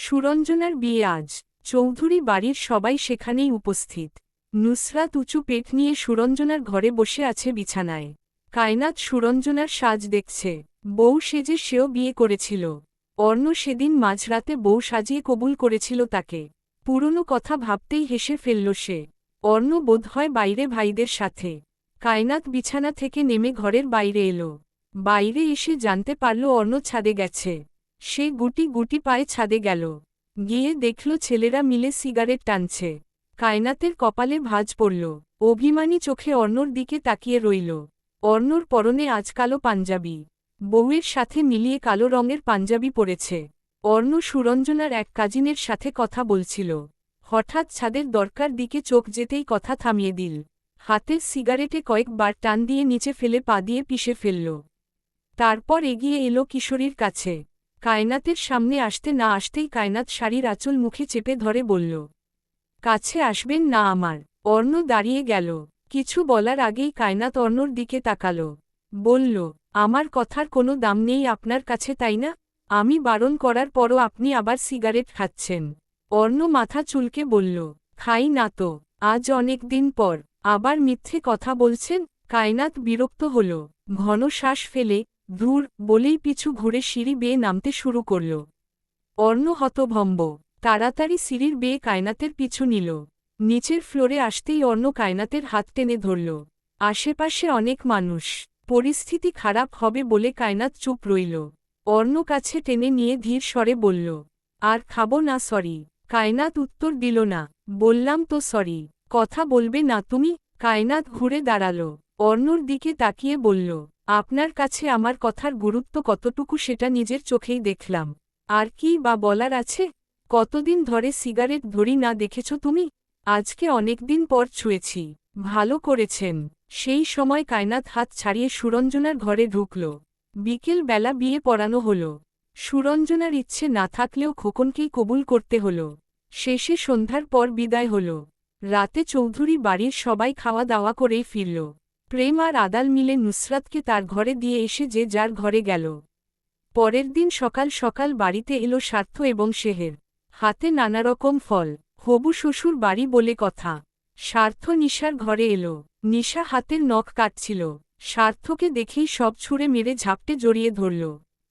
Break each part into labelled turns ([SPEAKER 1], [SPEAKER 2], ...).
[SPEAKER 1] সুরঞ্জনার বিয়ে আজ। চৌধুরী বাড়ির সবাই সেখানেই উপস্থিত। নুসরাত উঁচু পেট নিয়ে সুরঞ্জনার ঘরে বসে আছে বিছানায়। কায়নাত সুরঞ্জনার সাজ দেখছে। বউ সেজে সেও বিয়ে করেছিল। অর্ণ সেদিন মাঝরাতে বউ সাজিয়ে কবুল করেছিল তাকে। পুরনো কথা ভাবতেই হেসে ফেলল সে। অর্ণ বোধহয় বাইরে ভাইদের সাথে। কায়নাত বিছানা থেকে নেমে ঘরের বাইরে এলো। বাইরে এসে জানতে পারল অর্ণ ছাদে গেছে। সে গুটি গুটি পায়ে ছাদে গেল। গিয়ে দেখল ছেলেরা মিলে সিগারেট টানছে। কায়নাতের কপালে ভাঁজ পড়ল। অভিমানী চোখে অর্ণর দিকে তাকিয়ে রইল। অর্ণর পরনে আজ কালো পাঞ্জাবি। বউয়ের সাথে মিলিয়ে কালো রঙের পাঞ্জাবি পরেছে। অর্ণ সুরঞ্জনার এক কাজিনের সাথে কথা বলছিল। হঠাৎ ছাদের দরকার দিকে চোখ যেতেই কথা থামিয়ে দিল। হাতের সিগারেটে কয়েকবার টান দিয়ে নিচে ফেলে পা দিয়ে পিষে ফেলল। তারপর এগিয়ে এলো কিশোরীর কাছে। কায়নাতের সামনে আসতে না আসতেই কায়নাত শাড়ির আঁচল মুখে চেপে ধরে বলল, কাছে আসবেন না আমার। অর্ণ দাঁড়িয়ে গেল। কিছু বলার আগেই কায়নাত অর্ণর দিকে তাকাল। বলল, আমার কথার কোনো দাম নেই আপনার কাছে তাই না? আমি বারণ করার পরও আপনি আবার সিগারেট খাচ্ছেন। অর্ণ মাথা চুলকে বলল, খাই না তো। আজ অনেক দিন পর আবার মিথ্যে কথা বলছেন। কায়নাত বিরক্ত হল। ঘন শ্বাস ফেলে ধুর বলেই পিছু ঘুরে সিঁড়ি বেয়ে নামতে শুরু করল। অর্ণ হতভম্ব। তাড়াতাড়ি সিঁড়ির বেয়ে কায়নাতের পিছু নিল। নিচের ফ্লোরে আসতেই অর্ণ কায়নাতের হাত টেনে ধরল। আশেপাশে অনেক মানুষ। পরিস্থিতি খারাপ হবে বলে কায়নাত চুপ রইল। অর্ণ কাছে টেনে নিয়ে ধীর স্বরে বলল, আর খাবো না সরি। কায়নাত উত্তর দিল না। বললাম তো সরি। কথা বলবে না তুমি? কায়নাত ঘুরে দাঁড়াল। অর্ণর দিকে তাকিয়ে বলল, আপনার কাছে আমার কথার গুরুত্ব কতটুকু সেটা নিজের চোখেই দেখলাম। আর কি বা বলার আছে? কতদিন ধরে সিগারেট ধরি না দেখেছ তুমি? আজকে অনেকদিন পর ছুঁয়েছি। ভালো করেছেন। সেই সময় কায়নাত হাত ছাড়িয়ে সুরঞ্জনার ঘরে ঢুকল। বিকেল বেলা বিয়ে পড়ানো হল। সুরঞ্জনার ইচ্ছে না থাকলেও খোকনকেই কবুল করতে হল। শেষে সন্ধ্যার পর বিদায় হল। রাতে চৌধুরী বাড়ির সবাই খাওয়া দাওয়া করেই ফিরল। প্রেম আর আদাল মিলে নুসরাতকে তার ঘরে দিয়ে এসে যে যার ঘরে গেল। পরের দিন সকাল সকাল বাড়িতে এলো স্বার্থ এবং শেহের। হাতে নানারকম ফল। হবু শ্বশুর বাড়ি বলে কথা। স্বার্থ নিশার ঘরে এলো। নিশা হাতের নখ কাটছিল। স্বার্থকে দেখেই সব ছুঁড়ে মেরে ঝাপটে জড়িয়ে ধরল।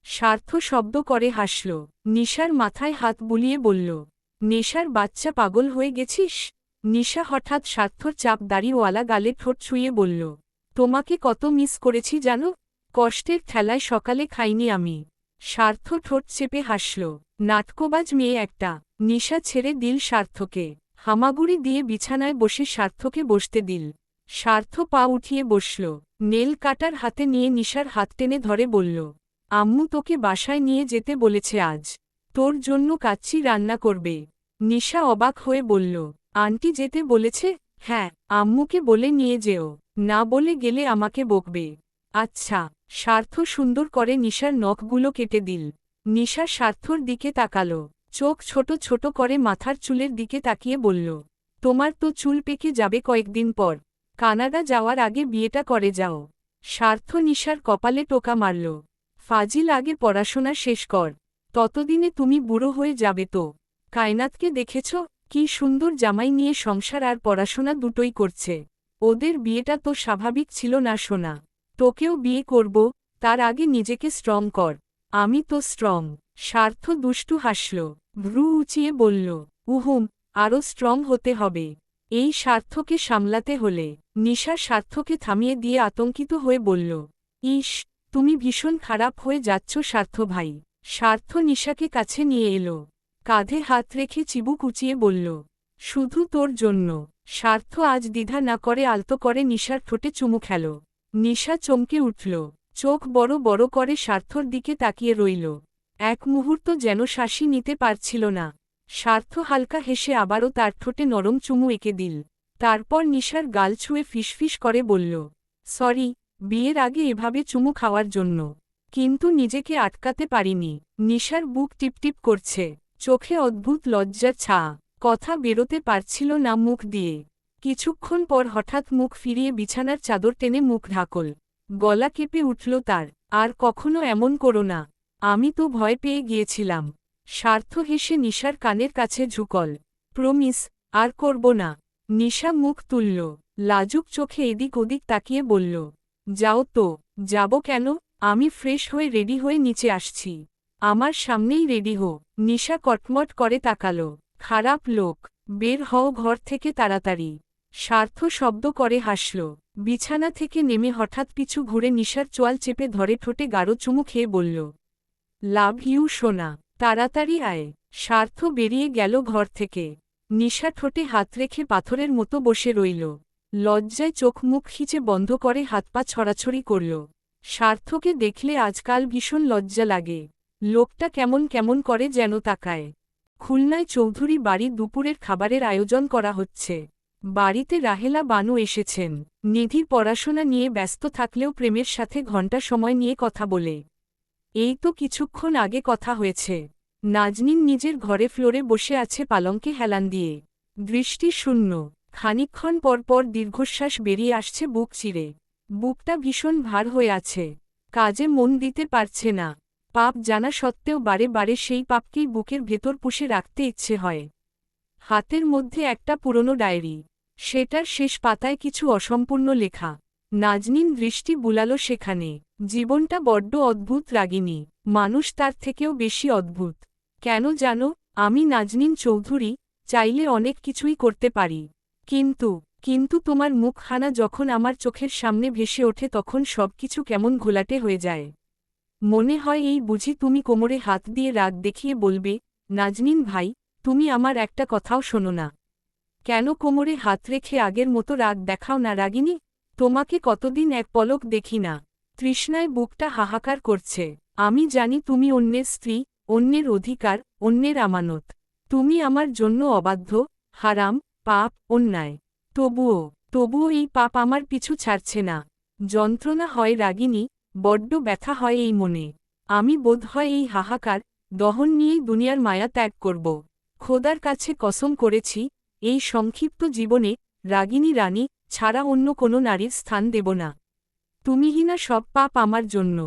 [SPEAKER 1] স্বার্থ শব্দ করে হাসল। নিশার মাথায় হাত বুলিয়ে বলল, নেশার বাচ্চা পাগল হয়ে গেছিস? নিশা হঠাৎ স্বার্থর চাপ দাড়িওয়ালা গালে ঠোঁট ছুঁয়ে বলল, তোমাকে কত মিস করেছি জানো? কষ্টের ঠেলায় সকালে খাইনি আমি। স্বার্থ ঠোঁট চেপে হাসল। নাটকবাজ মেয়ে একটা। নিশা ছেড়ে দিল স্বার্থকে। হামাগুড়ি দিয়ে বিছানায় বসে স্বার্থকে বসতে দিল। স্বার্থ পা উঠিয়ে বসল। নেল কাটার হাতে নিয়ে নিশার হাত টেনে ধরে বলল, আম্মু তোকে বাসায় নিয়ে যেতে বলেছে আজ। তোর জন্য কাচ্চি রান্না করবে। নিশা অবাক হয়ে বলল, আন্টি যেতে বলেছে? হ্যাঁ। আম্মুকে বলে নিয়ে যেও। না বলে গেলে আমাকে বকবে। আচ্ছা। স্বার্থ সুন্দর করে নিশার নখগুলো কেটে দিল। নিশা স্বার্থর দিকে তাকাল। চোখ ছোট ছোট করে মাথার চুলের দিকে তাকিয়ে বলল, তোমার তো চুল পেকে যাবে কয়েকদিন পর। কানাডা যাওয়ার আগে বিয়েটা করে যাও। স্বার্থ নিশার কপালে টোকা মারল। ফাজিল, আগে পড়াশোনা শেষ কর। ততদিনে তুমি বুড়ো হয়ে যাবে তো। কায়নাতকে দেখেছ? কি সুন্দর জামাই নিয়ে সংসার আর পড়াশোনা দুটোই করছে। ওদের বিয়েটা তো স্বাভাবিক ছিল না সোনা। তোকেও বিয়ে করব, তার আগে নিজেকে স্ট্রং কর। আমি তো স্ট্রং। স্বার্থ দুষ্টু হাসল। ভ্রু উঁচিয়ে বলল, উহুম, আরও স্ট্রং হতে হবে। এই স্বার্থকে সামলাতে হলে। নিশা স্বার্থকে থামিয়ে দিয়ে আতঙ্কিত হয়ে বলল, ইস, তুমি ভীষণ খারাপ হয়ে যাচ্ছ স্বার্থ ভাই। স্বার্থ নিশাকে কাছে নিয়ে এলো। কাঁধে হাত রেখে চিবুক উঁচিয়ে বলল, শুধু তোর জন্য। স্বার্থ আজ দ্বিধা না করে আলতো করে নিশার ঠোঁটে চুমু খেল। নিশা চমকে উঠল। চোখ বড় বড় করে স্বার্থর দিকে তাকিয়ে রইল। এক মুহূর্ত যেন শ্বাসই নিতে পারছিল না। স্বার্থ হালকা হেসে আবারও তার ঠোঁটে নরম চুমু এঁকে দিল। তারপর নিশার গাল ছুঁয়ে ফিসফিস করে বলল, সরি, বিয়ের আগে এভাবে চুমু খাওয়ার জন্য। কিন্তু নিজেকে আটকাতে পারিনি। নিশার বুক টিপটিপ করছে। চোখে অদ্ভুত লজ্জার ছা। কথা বেরোতে পারছিল না মুখ দিয়ে। কিছুক্ষণ পর হঠাৎ মুখ ফিরিয়ে বিছানার চাদর টেনে মুখ ঢাকল। গলা কেঁপে উঠল তার। আর কখনো এমন করো না। আমি তো ভয় পেয়ে গিয়েছিলাম। স্বার্থ হেসে নিশার কানের কাছে ঝুকল। প্রমিস, আর করব না। নিশা মুখ তুলল, লাজুক চোখে এদিক ওদিক তাকিয়ে বলল, যাও তো। যাব কেন? আমি ফ্রেশ হয়ে রেডি হয়ে নিচে আসছি। আমার সামনেই রেডি হো। নিশা কটমট করে তাকাল। খারাপ লোক, বের হও ঘর থেকে তাড়াতাড়ি। স্বার্থ শব্দ করে হাসল। বিছানা থেকে নেমে হঠাৎ পিছু ঘুরে নিশার চোয়াল চেপে ধরে ঠোঁটে গাঢ় চুমু খেয়ে বলল, লাভ ইউ সোনা, তাড়াতাড়ি আয়। স্বার্থ বেরিয়ে গেল ঘর থেকে। নিশা ঠোঁটে হাত রেখে পাথরের মতো বসে রইল। লজ্জায় চোখ মুখ খিচে বন্ধ করে হাত পা ছড়াছড়ি করল। স্বার্থকে দেখলে আজকাল ভীষণ লজ্জা লাগে। লোকটা কেমন কেমন করে যেন তাকায়। খুলনায় চৌধুরী বাড়ি দুপুরের খাবারের আয়োজন করা হচ্ছে। বাড়িতে রাহেলা বানু এসেছেন। নিধির পড়াশোনা নিয়ে ব্যস্ত থাকলেও প্রেমের সাথে ঘণ্টা সময় নিয়ে কথা বলে। এই তো কিছুক্ষণ আগে কথা হয়েছে। নাজনীন নিজের ঘরে ফ্লোরে বসে আছে পালঙ্কে হেলান দিয়ে। দৃষ্টি শূন্য। খানিকক্ষণ পরপর দীর্ঘশ্বাস বেরিয়ে আসছে বুক চিরে। বুকটা ভীষণ ভার হয়ে আছে। কাজে মন দিতে পারছে না। পাপ জানা সত্ত্বেও বারে বারে সেই পাপকেই বুকের ভেতর পুষে রাখতে ইচ্ছে হয়। হাতের মধ্যে একটা পুরনো ডায়েরি। সেটার শেষ পাতায় কিছু অসম্পূর্ণ লেখা। নাজনীন দৃষ্টি বুলাল সেখানে। জীবনটা বড্ড অদ্ভুত রাগিনী। মানুষ তার থেকেও বেশি অদ্ভুত। কেন জানো, আমি নাজনীন চৌধুরী, চাইলে অনেক কিছুই করতে পারি। কিন্তু তোমার মুখখানা যখন আমার চোখের সামনে ভেসে ওঠে তখন সবকিছু কেমন ঘোলাটে হয়ে যায়। মনে হয় এই বুঝি তুমি কোমরে হাত দিয়ে রাগ দেখিয়ে বলবে, নাজনীন ভাই, তুমি আমার একটা কথাও শোনো না। কেন কোমরে হাত রেখে আগের মতো রাগ দেখাও না রাগিনী? তোমাকে কতদিন এক পলক দেখি না। তৃষ্ণায় বুকটা হাহাকার করছে। আমি জানি তুমি অন্যের স্ত্রী, অন্যের অধিকার, অন্যের আমানত। তুমি আমার জন্য অবাধ্য, হারাম, পাপ, অন্যায়। তবুও এই পাপ আমার পিছু ছাড়ছে না। যন্ত্রণা হয় রাগিনী, বড্ড ব্যথা হয় এই মনে। আমি বোধ হয় এই হাহাকার, দহন নিয়েই দুনিয়ার মায়া ত্যাগ করব। খোদার কাছে কসম করেছি, এই সংক্ষিপ্ত জীবনে রাগিনী রানী ছাড়া অন্য কোনো নারীর স্থান দেব না। তুমিহীনা সব পাপ আমার জন্য।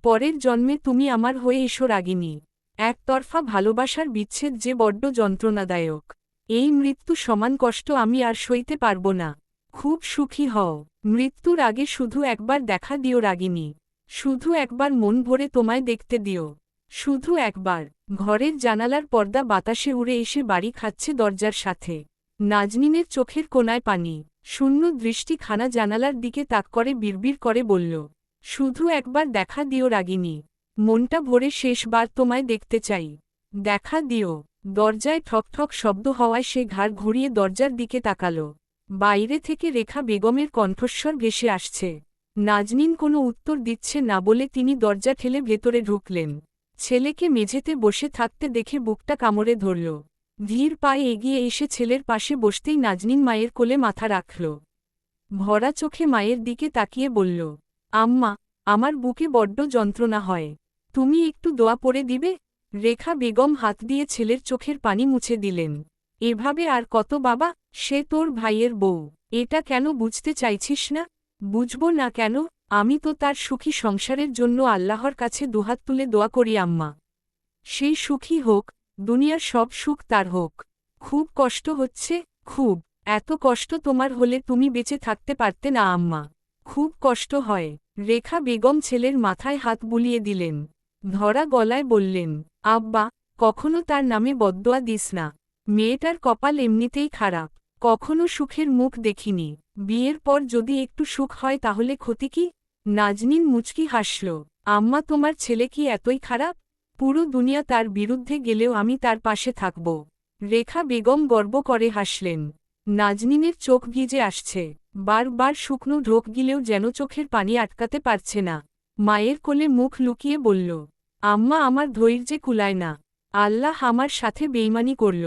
[SPEAKER 1] পরের জন্মে তুমি আমার হয়ে এসো রাগিনী। একতরফা ভালোবাসার বিচ্ছেদ যে বড্ড যন্ত্রণাদায়ক। এই মৃত্যু সমান কষ্ট আমি আর সইতে পারব না। খুব সুখী হও। মৃত্যুর আগে শুধু একবার দেখা দিও রাগিনী। শুধু একবার মন ভরে তোমায় দেখতে দিও। শুধু একবার। ঘরের জানালার পর্দা বাতাসে উড়ে এসে বাড়ি খাচ্ছে দরজার সাথে। নাজনীনের চোখের কোণায় পানি। শূন্য দৃষ্টি খানা জানালার দিকে তাক করে বিড়বিড় করে বলল, শুধু একবার দেখা দিও রাগিনী। মনটা ভরে শেষবার তোমায় দেখতে চাই। দেখা দিও। দরজায় ঠক ঠক শব্দ হওয়ায় সে ঘাড় ঘুরিয়ে দরজার দিকে তাকাল। বাইরে থেকে রেখা বেগমের কণ্ঠস্বর ভেসে আসছে। নাজনীন কোনো উত্তর দিচ্ছে না বলে তিনি দরজা ঠেলে ভেতরে ঢুকলেন। ছেলেকে মেঝেতে বসে থাকতে দেখে বুকটা কামড়ে ধরল। ধীর পায়ে এগিয়ে এসে ছেলের পাশে বসতেই নাজনীন মায়ের কোলে মাথা রাখল। ভরা চোখে মায়ের দিকে তাকিয়ে বলল, আম্মা, আমার বুকে বড্ড যন্ত্রণা হয়। তুমি একটু দোয়া পড়ে দিবে? রেখা বেগম হাত দিয়ে ছেলের চোখের পানি মুছে দিলেন। এভাবে আর কত বাবা, সে তোর ভাইয়ের বউ। এটা কেন বুঝতে চাইছিস না? বুঝব না কেন? আমি তো তার সুখী সংসারের জন্য আল্লাহর কাছে দুহাত তুলে দোয়া করি আম্মা। সেই সুখী হোক, দুনিয়ার সব সুখ তার হোক। খুব কষ্ট হচ্ছে, খুব। এত কষ্ট তোমার হলে তুমি বেঁচে থাকতে পারতে না আম্মা। খুব কষ্ট হয়। রেখা বেগম ছেলের মাথায় হাত বুলিয়ে দিলেন। ধরা গলায় বললেন, আব্বা, কখনো তার নামে বদদোয়া দিস না। মেয়েটার কপাল এমনিতেই খারাপ। কখনো সুখের মুখ দেখিনি। বিয়ের পর যদি একটু সুখ হয় তাহলে ক্ষতি কি? নাজনীন মুচকি হাসল। আম্মা, তোমার ছেলে কি এতই খারাপ? পুরো দুনিয়া তার বিরুদ্ধে গেলেও আমি তার পাশে থাকব। রেখা বেগম গর্ব করে হাসলেন। নাজনীনের চোখ ভিজে আসছে। বারবার শুকনো ঢোক গিলেও যেন চোখের পানি আটকাতে পারছে না। মায়ের কোলে মুখ লুকিয়ে বলল, আম্মা, আমার ধৈর্যে কুলায় না। আল্লাহ আমার সাথে বেইমানি করল।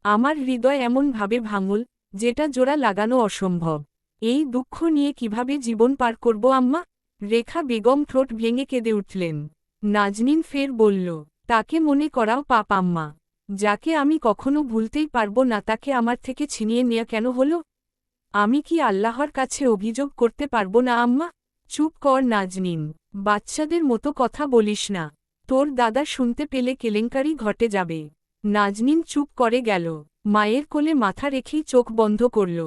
[SPEAKER 1] আমার হৃদয় এমনভাবে ভাঙল, যেটা জোড়া লাগানো অসম্ভব। এই দুঃখ নিয়ে কিভাবে জীবন পার করব আম্মা? রেখা বেগম ঠোঁট ভেঙে কেঁদে উঠলেন। নাজনীন ফের বলল, তাকে মনে করাও পাপ আম্মা। যাকে আমি কখনো ভুলতেই পারব না তাকে আমার থেকে ছিনিয়ে নেয়া কেন হলো? আমি কি আল্লাহর কাছে অভিযোগ করতে পারব না আম্মা? চুপ কর নাজনীন, বাচ্চাদের মতো কথা বলিস না। তোর দাদা শুনতে পেলে কেলেঙ্কারি ঘটে যাবে। নাজনীন চুপ করে গেল, মায়ের কোলে মাথা রেখেই চোখ বন্ধ করল।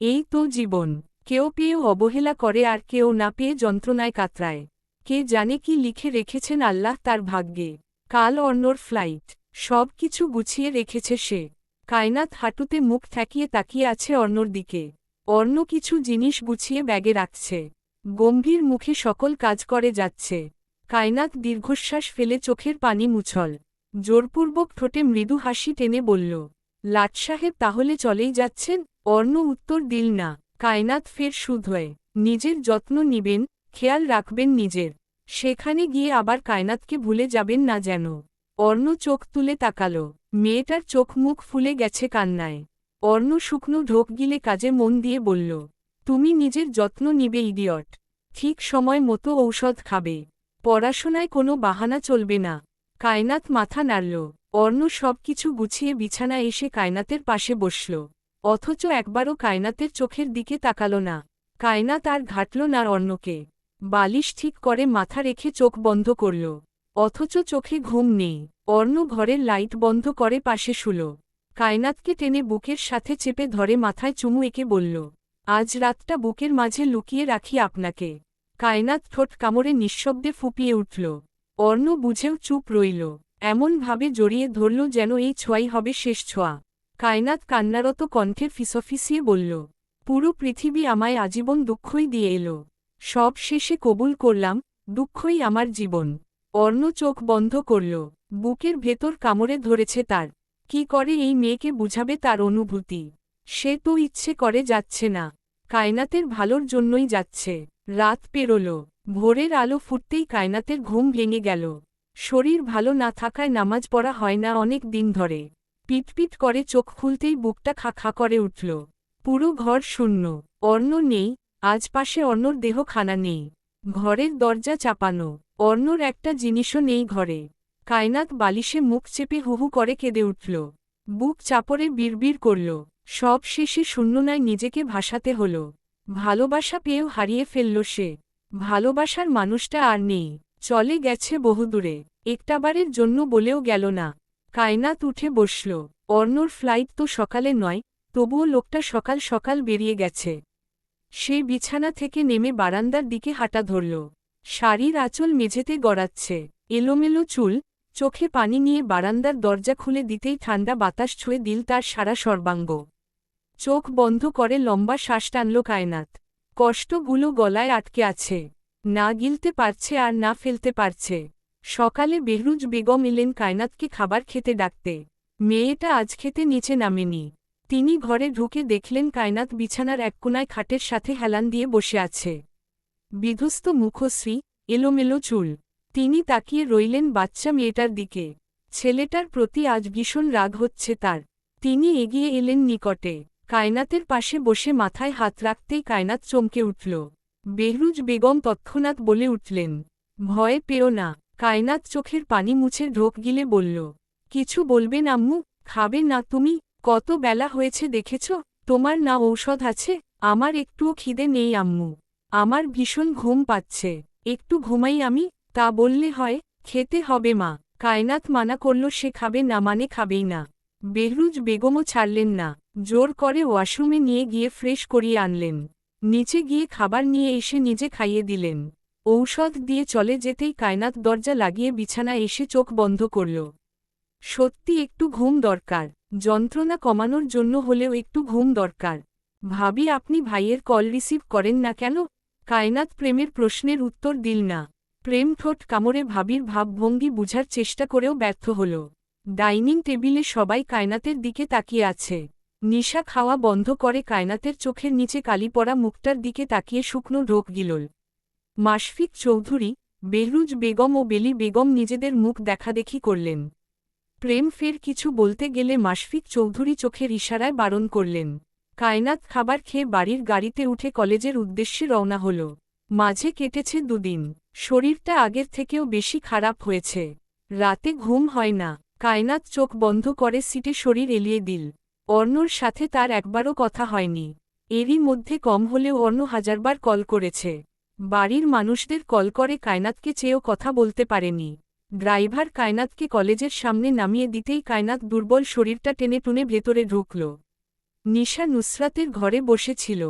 [SPEAKER 1] এই তো জীবন, কেউ পেয়েও অবহেলা করে আর কেউ না পেয়ে যন্ত্রণায় কাতরায়। কে জানে কি লিখে রেখেছেন আল্লাহ তার ভাগ্যে। কাল অর্ণর ফ্লাইট, সব কিছু গুছিয়ে রেখেছে সে। কায়নাত হাঁটুতে মুখ ঠেকিয়ে তাকিয়ে আছে অর্ণর দিকে। অর্ণ কিছু জিনিস গুছিয়ে ব্যাগে রাখছে, গম্ভীর মুখে সকল কাজ করে যাচ্ছে। কায়নাত দীর্ঘশ্বাস ফেলে চোখের পানি মুছল, জোরপূর্বক ঠোঁটে মৃদু হাসি টেনে বলল, লাট সাহেব তাহলে চলেই যাচ্ছেন? অর্ণ উত্তর দিল না। কায়নাত ফের শুধোয়, নিজের যত্ন নিবেন, খেয়াল রাখবেন নিজের। সেখানে গিয়ে আবার কায়নাতকে ভুলে যাবেন না যেন। অর্ণ চোখ তুলে তাকাল, মেয়েটার চোখ মুখ ফুলে গেছে কান্নায়। অর্ণ শুকনো ঢোক গিলে কাজে মন দিয়ে বলল, তুমি নিজের যত্ন নিবে ইডিয়ট। ঠিক সময় মতো ঔষধ খাবে। পড়াশোনায় কোনো বাহানা চলবে না। কায়নাত মাথা নাড়ল। অর্ণ সব কিছু গুছিয়ে বিছানায় এসে কায়নাতের পাশে বসল, অথচ একবারও কায়নাতের চোখের দিকে তাকাল না। কায়নাত আর ঘাটল না অর্ণকে। বালিশ ঠিক করে মাথা রেখে চোখ বন্ধ করল, অথচ চোখে ঘুম নেই। অর্ণ ঘরের লাইট বন্ধ করে পাশে শুল। কায়নাতকে টেনে বুকের সাথে চেপে ধরে মাথায় চুমু এঁকে বলল, আজ রাতটা বুকের মাঝে লুকিয়ে রাখি আপনাকে। কায়নাত ঠোঁট কামড়ে নিঃশব্দে ফুঁপিয়ে উঠল। অর্ণ বুঝেও চুপ রইল, এমনভাবে জড়িয়ে ধরল যেন এই ছোঁয়াই হবে শেষ ছোঁয়া। কায়নাত কান্নারত কণ্ঠে ফিসফিসিয়ে বলল, পুরো পৃথিবী আমায় আজীবন দুঃখই দিয়ে এলো। সব শেষে কবুল করলাম, দুঃখই আমার জীবন। অর্ণ চোখ বন্ধ করল, বুকের ভেতর কামড়ে ধরেছে তার। কি করে এই মেয়েকে বুঝাবে তার অনুভূতি? সে তো ইচ্ছে করে যাচ্ছে না, কায়নাতের ভালোর জন্যই যাচ্ছে। রাত পেরোল, ভোরের আলো ফুটতেই কায়নাতের ঘুম ভেঙে গেল। শরীর ভালো না থাকায় নামাজ পড়া হয় না অনেক দিন ধরে। পিটপিট করে চোখ খুলতেই বুকটা খা খা করে উঠল। পুরো ঘর শূন্য, অর্ণ নেই। আজ পাশে অর্ণর দেহ খানা নেই, ঘরের দরজা চাপানো। অর্ণর একটা জিনিসও নেই ঘরে। কায়নাত বালিশে মুখ চেপে হুহু করে কেঁদে উঠল, বুক চাপড়ে বিড়বিড় করল। সব শেষে শূন্যনায় নিজেকে ভাসাতে হল। ভালোবাসা পেয়েও হারিয়ে ফেলল সে। ভালোবাসার মানুষটা আর নেই, চলে গেছে বহুদূরে। একটাবারের জন্য বলেও গেল না। কায়নাত উঠে বসল। অর্ণর ফ্লাইট তো সকালে নয়, তবুও লোকটা সকাল সকাল বেরিয়ে গেছে। সে বিছানা থেকে নেমে বারান্দার দিকে হাঁটা ধরল। শাড়ির আঁচল মেঝেতে গড়াচ্ছে, এলোমেলো চুল। চোখে পানি নিয়ে বারান্দার দরজা খুলে দিতেই ঠান্ডা বাতাস ছুঁয়ে দিল তার সারা সর্বাঙ্গ। চোখ বন্ধ করে লম্বা শ্বাস টানল কায়নাত। কষ্টগুলো গলায় আটকে আছে, না গিলতে পারছে আর না ফেলতে পারছে। সকালে বেহরুজ বেগম এলেন কায়নাতকে খাবার খেতে ডাকতে। মেয়েটা আজ খেতে নিচে নামেনি। তিনি ঘরে ঢুকে দেখলেন কায়নাত বিছানার এক কোণায় খাটের সাথে হেলান দিয়ে বসে আছে। বিধ্বস্ত মুখশ্রী, এলোমেলো চুল। তিনি তাকিয়ে রইলেন বাচ্চা মেয়েটার দিকে। ছেলেটার প্রতি আজ ভীষণ রাগ হচ্ছে তার। তিনি এগিয়ে এলেন নিকটে। কায়নাতের পাশে বসে মাথায় হাত রাখতেই কায়নাত চমকে উঠল। বেহরুজ বেগম তৎক্ষণাৎ বলে উঠলেন, ভয় পেও না। কায়নাত চোখের পানি মুছে ঢোক গিলে বলল, কিছু বলবেন আম্মু? খাবে না তুমি? কত বেলা হয়েছে দেখেছ? তোমার না ঔষধ আছে? আমার একটুও খিদে নেই আম্মু। আমার ভীষণ ঘুম পাচ্ছে, একটু ঘুমাই আমি। তা বললে হয়, খেতে হবে মা। কায়নাত মানা করল সে খাবে না মানে খাবেই না। বেহরুজ বেগমও ছাড়লেন না, জোর করে ওয়াশরুমে নিয়ে গিয়ে ফ্রেশ করিয়ে আনলেন। নিচে গিয়ে খাবার নিয়ে এসে নিজে খাইয়ে দিলেন। ঔষধ দিয়ে চলে যেতেই কায়নাত দরজা লাগিয়ে বিছানায় এসে চোখ বন্ধ করল। সত্যি একটু ঘুম দরকার, যন্ত্রণা কমানোর জন্য হলেও একটু ঘুম দরকার। ভাবি আপনি ভাইয়ের কল রিসিভ করেন না কেন? কায়নাত প্রেমের প্রশ্নের উত্তর দিল না। প্রেম ঠোঁট কামড়ে ভাবির ভাবভঙ্গি বুঝার চেষ্টা করেও ব্যর্থ হল। ডাইনিং টেবিলে সবাই কায়নাতের দিকে তাকিয়ে আছে। নিশা খাওয়া বন্ধ করে কায়নাতের চোখের নিচে কালি পড়া মুখটার দিকে তাকিয়ে শুকনো ঢোক গিলল। মাশফিক চৌধুরী, বেহরুজ বেগম ও বেলি বেগম নিজেদের মুখ দেখাদেখি করলেন। প্রেম ফের কিছু বলতে গেলে মাশফিক চৌধুরী চোখের ইশারায় বারণ করলেন। কায়নাত খাবার খেয়ে বাড়ির গাড়িতে উঠে কলেজের উদ্দেশ্যে রওনা হল। মাঝে কেটেছে দুদিন, শরীরটা আগের থেকেও বেশি খারাপ হয়েছে। রাতে ঘুম হয় না। কায়নাত চোখ বন্ধ করে সিটে শরীর এলিয়ে দিল। অর্ণর সাথে তার একবারও কথা হয়নি। এরই মধ্যে কম হলেও অর্ণ হাজারবার কল করেছে। বাড়ির মানুষদের কল করে কায়নাতকে চেয়েও কথা বলতে পারেনি। ড্রাইভার কায়নাতকে কলেজের সামনে নামিয়ে দিতেই কায়নাত দুর্বল শরীরটা টেনে টুনে ভেতরে ঢুকল। নিশা নুসরাতের ঘরে বসেছিল।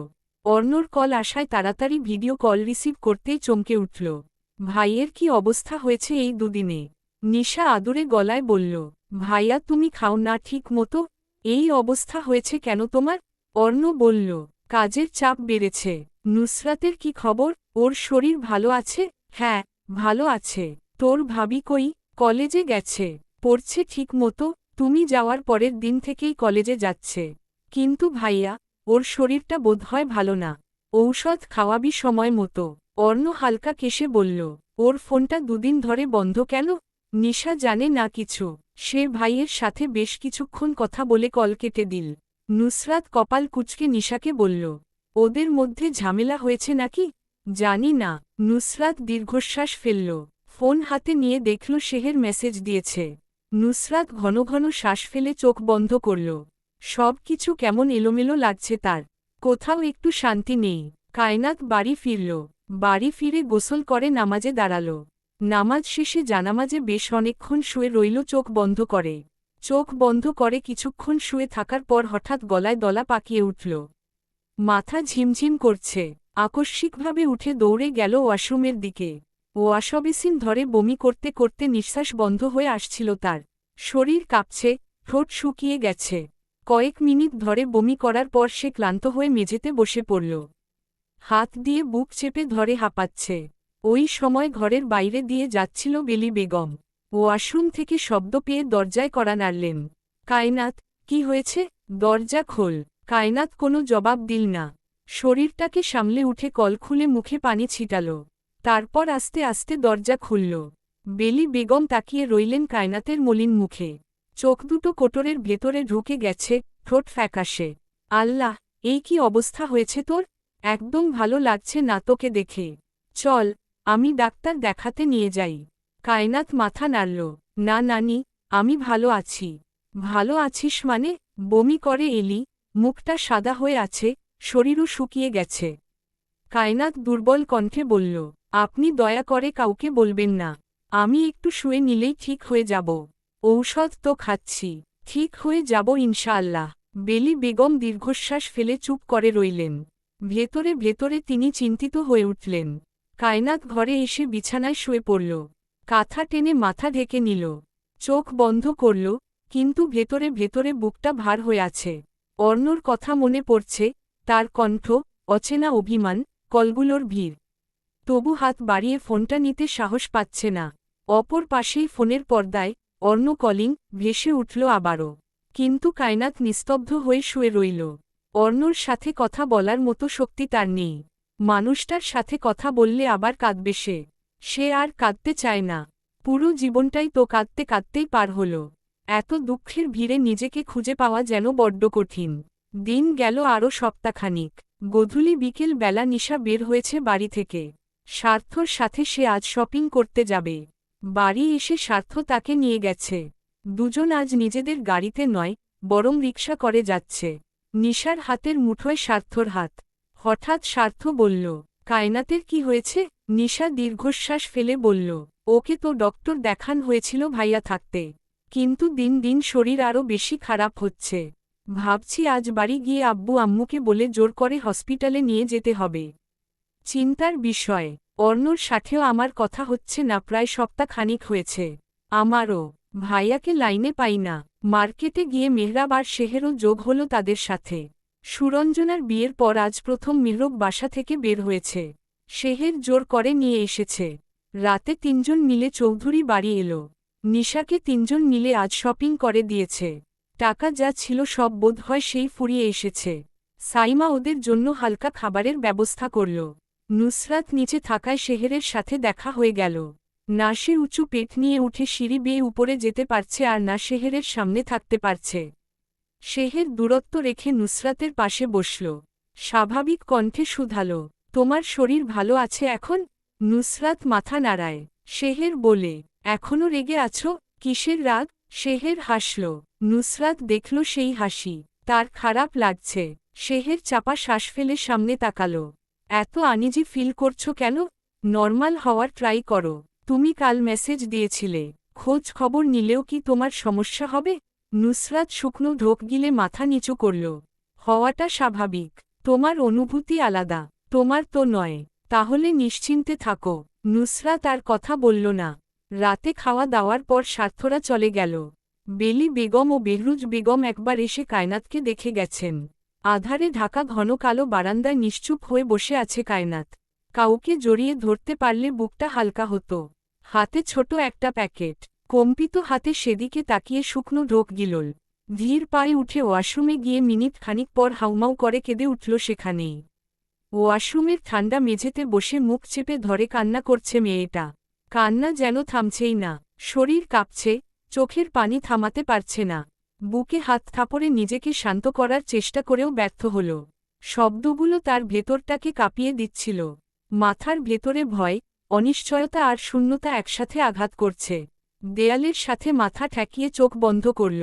[SPEAKER 1] অর্ণর কল আসায় তাড়াতাড়ি ভিডিও কল রিসিভ করতেই চমকে উঠল। ভাইয়ের কি অবস্থা হয়েছে এই দুদিনে? নিশা আদুরে গলায় বলল, ভাইয়া তুমি খাও না ঠিক মতো? এই অবস্থা হয়েছে কেন তোমার? অর্ণ বলল, কাজের চাপ বেড়েছে। নুসরাতের কি খবর? ওর শরীর ভালো আছে? হ্যাঁ, ভালো আছে। তোর ভাবি কই? কলেজে গেছে। পড়ছে ঠিক মতো? তুমি যাওয়ার পরের দিন থেকেই কলেজে যাচ্ছে। কিন্তু ভাইয়া, ওর শরীরটা বোধহয় ভালো না। ঔষধ খাওয়াবি সময় মতো। অর্ণ হালকা কেশে বলল, ওর ফোনটা দুদিন ধরে বন্ধ কেন? নিশা জানে না কিছু। সে ভাইয়ের সাথে বেশ কিছুক্ষণ কথা বলে কল কেটে দিল। নুসরাত কপাল কুঁচকে নিশাকে বলল, ওদের মধ্যে ঝামেলা হয়েছে নাকি? জানি না। নুসরাত দীর্ঘশ্বাস ফেলল। ফোন হাতে নিয়ে দেখল শেহের মেসেজ দিয়েছে। নুসরাত ঘন ঘন শ্বাস ফেলে চোখ বন্ধ করল। সব কিছু কেমন এলোমেলো লাগছে তার। কোথাও একটু শান্তি নেই। কায়নাত বাড়ি ফিরল। বাড়ি ফিরে গোসল করে নামাজে দাঁড়াল। নামাজ শেষে জানামাজে বেশ অনেকক্ষণ শুয়ে রইল চোখ বন্ধ করে। চোখ বন্ধ করে কিছুক্ষণ শুয়ে থাকার পর হঠাৎ গলায় দলা পাকিয়ে উঠল। মাথা ঝিমঝিম করছে। আকস্মিকভাবে উঠে দৌড়ে গেল ওয়াশরুমের দিকে। ওয়াশবেসিন ধরে বমি করতে করতে নিঃশ্বাস বন্ধ হয়ে আসছিল তার। শরীর কাঁপছে, ঠোঁট শুকিয়ে গেছে। কয়েক মিনিট ধরে বমি করার পর সে ক্লান্ত হয়ে মেঝেতে বসে পড়ল। হাত দিয়ে বুক চেপে ধরে হাঁপাচ্ছে। ওই সময় ঘরের বাইরে দিয়ে যাচ্ছিল বেলি বেগম। ওয়াশরুম থেকে শব্দ পেয়ে দরজায় কড়া নাড়লেন। কায়নাত, কি হয়েছে? দরজা খোল। কায়নাত কোনো জবাব দিল না। শরীরটাকে সামলে উঠে কল খুলে মুখে পানি ছিটাল। তারপর আস্তে আস্তে দরজা খুলল। বেলি বেগম তাকিয়ে রইলেন কায়নাতের মলিন মুখে। চোখ দুটো কোটরের ভেতরে ঢুকে গেছে, ঠোঁট ফ্যাকাশে। আল্লাহ, এই কি অবস্থা হয়েছে তোর? একদম ভালো লাগছে না তোকে দেখে। চল, আমি ডাক্তার দেখাতে নিয়ে যাই। কায়নাত মাথা নাড়ল। না নানি, আমি ভালো আছি। ভালো আছিস মানে? বমি করে এলি, মুখটা সাদা হয়ে আছে, শরীরও শুকিয়ে গেছে। কায়নাত দুর্বল কণ্ঠে বলল, আপনি দয়া করে কাউকে বলবেন না। আমি একটু শুয়ে নিলেই ঠিক হয়ে যাব। ঔষধ তো খাচ্ছি, ঠিক হয়ে যাব ইনশাআল্লাহ। বেলি বেগম দীর্ঘশ্বাস ফেলে চুপ করে রইলেন। ভেতরে ভেতরে তিনি চিন্তিত হয়ে উঠলেন। কায়নাত ঘরে এসে বিছানায় শুয়ে পড়ল। কাঁথা টেনে মাথা ঢেকে নিল। চোখ বন্ধ করল, কিন্তু ভেতরে ভেতরে বুকটা ভার হয়ে আছে। অর্ণর কথা মনে পড়ছে, তার কণ্ঠ, অচেনা অভিমান, কলগুলোর ভিড়। তবু হাত বাড়িয়ে ফোনটা নিতে সাহস পাচ্ছে না। অপর পাশেই ফোনের পর্দায় অর্ণ কলিং ভেসে উঠল আবারও। কিন্তু কায়নাত নিস্তব্ধ হয়ে শুয়ে রইল। অর্ণর সাথে কথা বলার মতো শক্তি তার নেই। মানুষটার সাথে কথা বললে আবার কাঁদবে সে। সে আর কাঁদতে চায় না। পুরো জীবনটাই তো কাঁদতে কাঁদতেই পার হল। এত দুঃখের ভিড়ে নিজেকে খুঁজে পাওয়া যেন বড্ড কঠিন। দিন গেল আরও সপ্তাহখানিক। গধূলি বিকেল বেলা নিশা বের হয়েছে বাড়ি থেকে। স্বার্থর সাথে সে আজ শপিং করতে যাবে। বাড়ি এসে স্বার্থ তাকে নিয়ে গেছে। দুজন আজ নিজেদের গাড়িতে নয়, বরং রিকশা করে যাচ্ছে। নিশার হাতের মুঠোয় স্বার্থর হাত। হঠাৎ স্বার্থ বলল, কায়নাতের কি হয়েছে? নিশা দীর্ঘশ্বাস ফেলে বলল, ওকে তো ডক্টর দেখান হয়েছিল ভাইয়া থাকতে। কিন্তু দিন দিন শরীর আরও বেশি খারাপ হচ্ছে। ভাবছি আজ বাড়ি গিয়ে আব্বু আম্মুকে বলে জোর করে হসপিটালে নিয়ে যেতে হবে। চিন্তার বিষয়, অর্ণর সাথেও আমার কথা হচ্ছে না প্রায় সপ্তাহখানিক হয়েছে। আমারও। ভাইয়াকে লাইনে পাই না। মার্কেটে গিয়ে মেহরাব আর শেহেরও যোগ হলো তাদের সাথে। সুরঞ্জনার বিয়ের পর আজ প্রথম মেহরব বাসা থেকে বের হয়েছে। শেহের জোর করে নিয়ে এসেছে। রাতে তিনজন মিলে চৌধুরী বাড়ি এলো। নিশাকে তিনজন মিলে আজ শপিং করে দিয়েছে। টাকা যা ছিল সব বোধহয় সেই ফুরিয়ে এসেছে। সাইমা ওদের জন্য হালকা খাবারের ব্যবস্থা করল। নুসরাত নিচে থাকায় শেহেরের সাথে দেখা হয়ে গেল। না সে উঁচু পেট নিয়ে উঠে সিঁড়ি বেয়ে উপরে যেতে পারছে আর না শেহেরের সামনে থাকতে পারছে। শেহের দূরত্ব রেখে নুসরাতের পাশে বসল। স্বাভাবিক কণ্ঠে শুধাল, তোমার শরীর ভালো আছে এখন? নুসরাত মাথা নাড়ায়। শেহের বলে, এখনো রেগে আছো? কিসের রাগ? শেহের হাসল। নুসরাত দেখল সেই হাসি। তার খারাপ লাগছে। শেহের চাপা শ্বাস ফেলে সামনে তাকাল। এত আনিজি ফিল করছো কেন? নর্মাল হওয়ার ট্রাই করো। তুমি কাল মেসেজ দিয়েছিলে, খোঁজ খবর নিলেও কি তোমার সমস্যা হবে? নুসরাত শুকনো ঢোক গিলে মাথা নিচু করল। হওয়াটা স্বাভাবিক। তোমার অনুভূতি আলাদা, তোমার তো নয়। তাহলে নিশ্চিন্তে থাকো। নুসরাত আর কথা বলল না। রাতে খাওয়া দাওয়ার পর স্বার্থরা চলে গেল। বেলি বেগম ও বেহরুজ বেগম একবার এসে কায়নাতকে দেখে গেছেন। আধারে ঢাকা ঘন কালো বারান্দায় নিশ্চুপ হয়ে বসে আছে কায়নাত। কাউকে জড়িয়ে ধরতে পারলে বুকটা হালকা হতো। হাতে ছোট একটা প্যাকেট। কম্পিত হাতে সেদিকে তাকিয়ে শুকনো ঢোক গিলল। ধীর পায়ে উঠে ওয়াশরুমে গিয়ে মিনিট খানিক পর হাউমাউ করে কেঁদে উঠল সেখানেই। ওয়াশরুমের ঠান্ডা মেঝেতে বসে মুখ চেপে ধরে কান্না করছে মেয়েটা। কান্না যেন থামছেই না। শরীর কাঁপছে, চোখের পানি থামাতে পারছে না। বুকে হাত থাপড়ে নিজেকে শান্ত করার চেষ্টা করেও ব্যর্থ হল। শব্দগুলো তার ভেতরটাকে কাঁপিয়ে দিচ্ছিল। মাথার ভেতরে ভয়, অনিশ্চয়তা আর শূন্যতা একসাথে আঘাত করছে। দেয়ালের সাথে মাথা ঠেকিয়ে চোখ বন্ধ করল।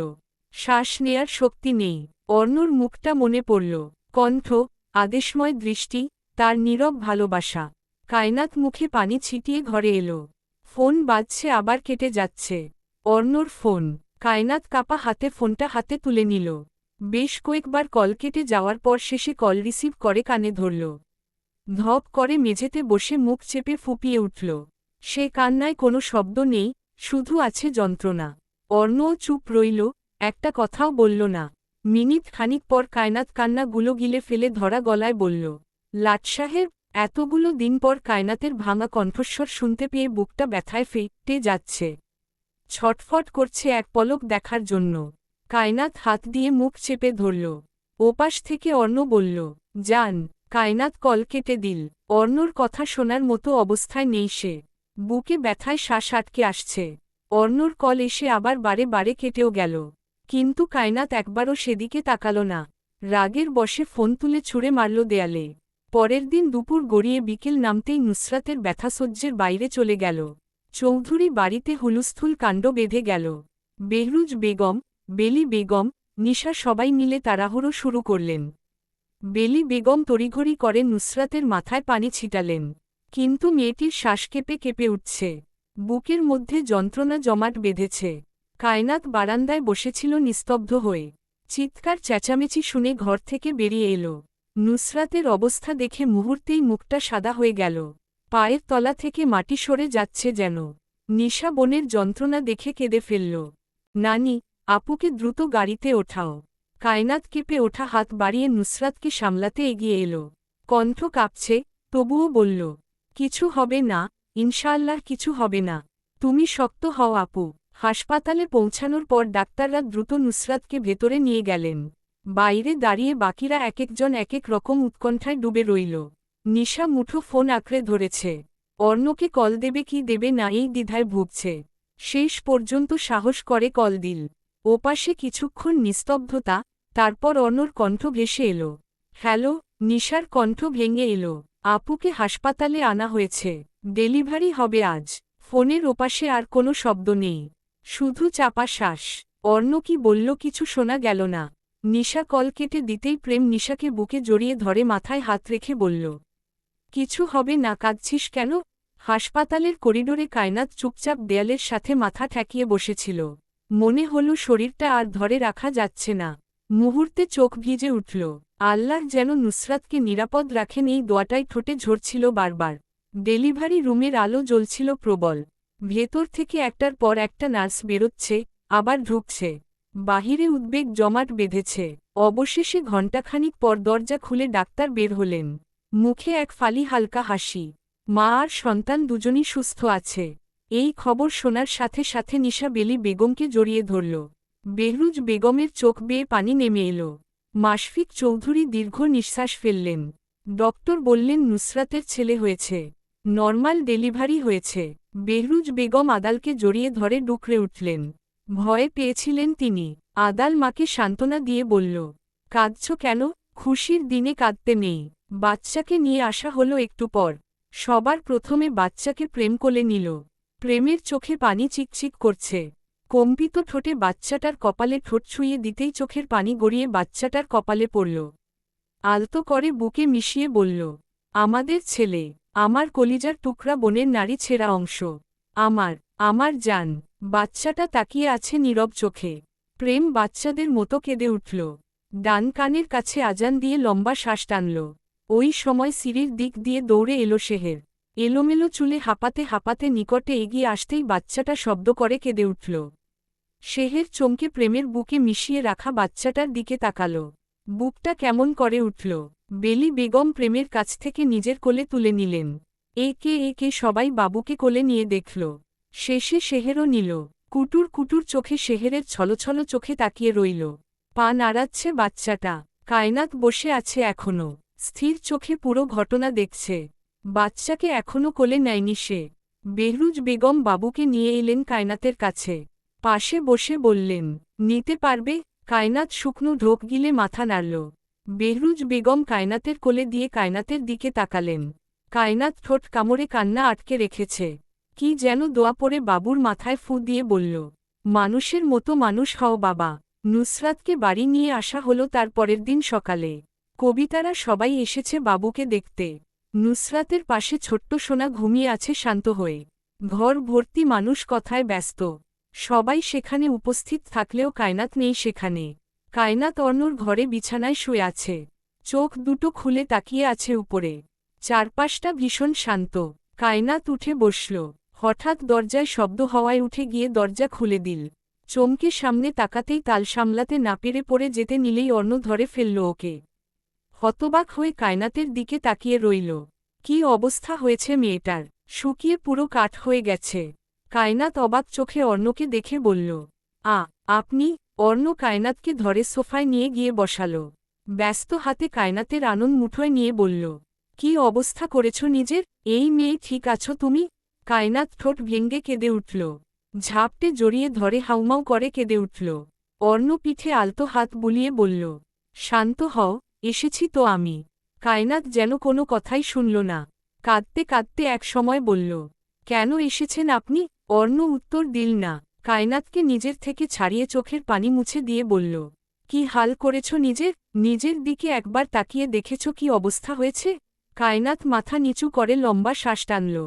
[SPEAKER 1] শ্বাস নেয়ার শক্তি নেই। অর্ণর মুখটা মনে পড়ল। কণ্ঠ, আদেশময় দৃষ্টি, তার নীরব ভালোবাসা। কায়নাত মুখে পানি ছিটিয়ে ঘরে এলো। ফোন বাজছে আবার কেটে যাচ্ছে। অর্ণর ফোন। কায়নাত কাপা হাতে ফোনটা হাতে তুলে নিল। বেশ কয়েকবার কল কেটে যাওয়ার পর শেষে কল রিসিভ করে কানে ধরল। ধপ করে মেঝেতে বসে মুখ চেপে ফুপিয়ে উঠল। সে কান্নায় কোনো শব্দ নেই, শুধু আছে যন্ত্রণা। অর্ণও চুপ রইল, একটা কথাও বলল না। মিনিট খানিক পর কায়নাত কান্নাগুলো গিলে ফেলে ধরা গলায় বলল, লাট সাহেব। এতগুলো দিন পর কায়নাতের ভাঙা কণ্ঠস্বর শুনতে পেয়ে বুকটা ব্যথায় ফেটে যাচ্ছে। ছটফট করছে এক পলক দেখার জন্য। কায়নাত হাত দিয়ে মুখ চেপে ধরল। ওপাশ থেকে অর্ণ বলল, যান। কায়নাত কল কেটে দিল। অর্ণর কথা শোনার মতো অবস্থায় নেই সে। বুকে ব্যথায় শ্বাস আটকে আসছে। অর্ণর কল এসে আবার বারে বারে কেটেও গেল। কিন্তু কায়নাত একবারও সেদিকে তাকাল না। রাগের বশে ফোন তুলে ছুঁড়ে মারল দেয়ালে। পরের দিন দুপুর গড়িয়ে বিকেল নামতেই নুসরাতের ব্যথাসহ্যের বাইরে চলে গেল। চৌধুরী বাড়িতে হুলস্থুল কাণ্ড বেঁধে গেল। বেহরুজ বেগম, বেলি বেগম, নিশা সবাই মিলে তাড়াহুড়ো শুরু করলেন। বেলি বেগম তড়িঘড়ি করে নুসরাতের মাথায় পানি ছিটালেন। কিন্তু মেয়েটির শ্বাস কেঁপে কেঁপে উঠছে। বুকের মধ্যে যন্ত্রণা জমাট বেঁধেছে। কায়নাত বারান্দায় বসেছিল নিস্তব্ধ হয়ে। চিৎকার চেঁচামেচি শুনে ঘর থেকে বেরিয়ে এলো। নুসরাতের অবস্থা দেখে মুহূর্তেই মুখটা সাদা হয়ে গেল। পায়ের তলা থেকে মাটি সরে যাচ্ছে যেন। নিশা বোনের যন্ত্রণা দেখে কেঁদে ফেলল। নানি, আপুকে দ্রুত গাড়িতে ওঠাও। কায়নাত কেঁপে ওঠা হাত বাড়িয়ে নুসরাতকে সামলাতে এগিয়ে এলো। কণ্ঠ কাঁপছে, তবুও বলল, কিছু হবে না, ইনশাআল্লাহ কিছু হবে না। তুমি শক্ত হও আপু। হাসপাতালে পৌঁছানোর পর ডাক্তাররা দ্রুত নুসরাতকে ভেতরে নিয়ে গেলেন। বাইরে দাঁড়িয়ে বাকিরা একেকজন একেক রকম উৎকণ্ঠায় ডুবে রইল। নিশা মুঠো ফোন আঁকড়ে ধরেছে। অর্ণকে কল দেবে কি দেবে না এই দ্বিধায় ভুগছে। শেষ পর্যন্ত সাহস করে কল দিল। ওপাশে কিছুক্ষণ নিস্তব্ধতা, তারপর অর্ণর কণ্ঠ ভেসে এলো। হ্যালো। নিশার কণ্ঠ ভেঙে এলো। আপুকে হাসপাতালে আনা হয়েছে। ডেলিভারি হবে আজ। ফোনের ওপাশে আর কোনো শব্দ নেই, শুধু চাপা শ্বাস। অর্ণ কি বলল কিছু শোনা গেল না। নিশা কল কেটে দিতেই প্রেম নিশাকে বুকে জড়িয়ে ধরে মাথায় হাত রেখে বলল, কিছু হবে না, কাঁদছিস কেন? হাসপাতালের করিডোরে কায়নাত চুপচাপ দেয়ালের সাথে মাথা ঠেকিয়ে বসেছিল। মনে হল শরীরটা আর ধরে রাখা যাচ্ছে না। মুহূর্তে চোখ ভিজে উঠল। আল্লাহ যেন নুসরাতকে নিরাপদ রাখেন এই দোয়াটাই ঠোঁটে ঝরছিল বারবার। ডেলিভারি রুমের আলো জ্বলছিল প্রবল। ভেতর থেকে একটার পর একটা নার্স বেরোচ্ছে, আবার ঢুকছে। বাহিরে উদ্বেগ জমাট বেঁধেছে। অবশেষে ঘণ্টাখানিক পর দরজা খুলে ডাক্তার বের হলেন। মুখে এক ফালি হালকা হাসি। মা আর সন্তান দুজনই সুস্থ আছে। এই খবর শোনার সাথে সাথে নিশা বেলি বেগমকে জড়িয়ে ধরল। বেহরুজ বেগমের চোখ বেয়ে পানি নেমে এলো। মাশফিক চৌধুরী দীর্ঘ নিঃশ্বাস ফেললেন। ডক্টর বললেন নুসরাতের ছেলে হয়েছে। নর্মাল ডেলিভারি হয়েছে। বেহরুজ বেগম আদালকে জড়িয়ে ধরে ডুকরে উঠলেন। ভয়ে পেয়েছিলেন তিনি। আদাল মাকে সান্ত্বনা দিয়ে বলল, কাঁদছ কেন? খুশির দিনে কাঁদতে নেই। বাচ্চাকে নিয়ে আসা হলো একটু পর। সবার প্রথমে বাচ্চাকে প্রেম কোলে নিল। প্রেমের চোখে পানি চিকচিক করছে। কম্পিত ঠোঁটে বাচ্চাটার কপালে ঠোঁট ছুঁয়ে দিতেই চোখের পানি গড়িয়ে বাচ্চাটার কপালে পড়ল। আলতো করে বুকে মিশিয়ে বলল, আমাদের ছেলে, আমার কলিজার টুকরা বোনের নারী ছেঁড়া অংশ। আমার আমার জান। বাচ্চাটা তাকিয়ে আছে নীরব চোখে। প্রেম বাচ্চাদের মতো কেঁদে উঠল। ডান কানের কাছে আজান দিয়ে লম্বা শ্বাস টানল। ওই সময় সিঁড়ির দিক দিয়ে দৌড়ে এলো শেহের। এলোমেলো চুলে হাঁপাতে হাঁপাতে নিকটে এগিয়ে আসতেই বাচ্চাটা শব্দ করে কেঁদে উঠল। শেহের চমকে প্রেমের বুকে মিশিয়ে রাখা বাচ্চাটার দিকে তাকাল। বুকটা কেমন করে উঠল। বেলি বেগম প্রেমের কাছ থেকে নিজের কোলে তুলে নিলেন। একে একে সবাই বাবুকে কোলে নিয়ে দেখল। শেষে শেহেরও নিল। কুটুর কুটুর চোখে শেহেরের ছলছল চোখে তাকিয়ে রইল। পা নাড়াচ্ছে বাচ্চাটা। কায়নাত বসে আছে এখনো, স্থির চোখে পুরো ঘটনা দেখছে। বাচ্চাকে এখনো কোলে নেয়নি সে। বেহরুজ বেগম বাবুকে নিয়ে এলেন কায়নাতের কাছে। পাশে বসে বললেন, নিতে পারবে? কায়নাত শুকনো ঢোক গিলে মাথা নাড়ল। বেহরুজ বেগম কায়নাতের কোলে দিয়ে কায়নাতের দিকে তাকালেন। কায়নাত ঠোঁট কামড়ে কান্না আটকে রেখেছে। কি যেন দোয়া পড়ে বাবুর মাথায় ফু দিয়ে বলল, মানুষের মতো মানুষ হও বাবা। নুসরাতকে বাড়ি নিয়ে আসা হলো তার পরের দিন সকালে। কবিতারা সবাই এসেছে বাবুকে দেখতে। নুসরাতের পাশে ছোট্ট সোনা ঘুমিয়ে আছে শান্ত হয়ে। ঘর ভর্তি মানুষ কথায় ব্যস্ত। সবাই সেখানে উপস্থিত থাকলেও কায়নাত নেই সেখানে। কায়নাত অর্ণর ঘরে বিছানায় শুয়ে আছে। চোখ দুটো খুলে তাকিয়ে আছে উপরে। চারপাশটা ভীষণ শান্ত। কায়নাত উঠে বসল। হঠাৎ দরজায় শব্দ হওয়ায় উঠে গিয়ে দরজা খুলে দিল। চমকে সামনে তাকাতেই তাল সামলাতে না পেরে পড়ে যেতে নিলেই অর্ণ ধরে ফেলল ওকে। হতবাক হয়ে কায়নাতের দিকে তাকিয়ে রইল। কি অবস্থা হয়েছে মেয়েটার? শুকিয়ে পুরো কাঠ হয়ে গেছে। কায়নাত অবাক চোখে অর্ণকে দেখে বলল, আপনি? অর্ণ কায়নাতকে ধরে সোফায় নিয়ে গিয়ে বসাল। ব্যস্ত হাতে কায়নাতের আনন মুঠোয় নিয়ে বলল, কি অবস্থা করেছ নিজের? এই মেয়ে ঠিক আছো তুমি? কায়নাত ঠোঁট ভেঙ্গে কেঁদে উঠল। ঝাপটে জড়িয়ে ধরে হাউমাউ করে কেঁদে উঠল। অর্ণ পিঠে আলতো হাত বুলিয়ে বলল, শান্ত হও, এসেছি তো আমি। কায়নাত যেন কোনো কথাই শুনল না। কাঁদতে কাঁদতে এক সময় বলল, কেন এসেছেন আপনি? অর্ণ উত্তর দিল না। কায়নাতকে নিজের থেকে ছাড়িয়ে চোখের পানি মুছে দিয়ে বলল, কি হাল করেছ নিজের? নিজের দিকে একবার তাকিয়ে দেখেছ কি অবস্থা হয়েছে? কায়নাত মাথা নিচু করে লম্বা শ্বাস টানল।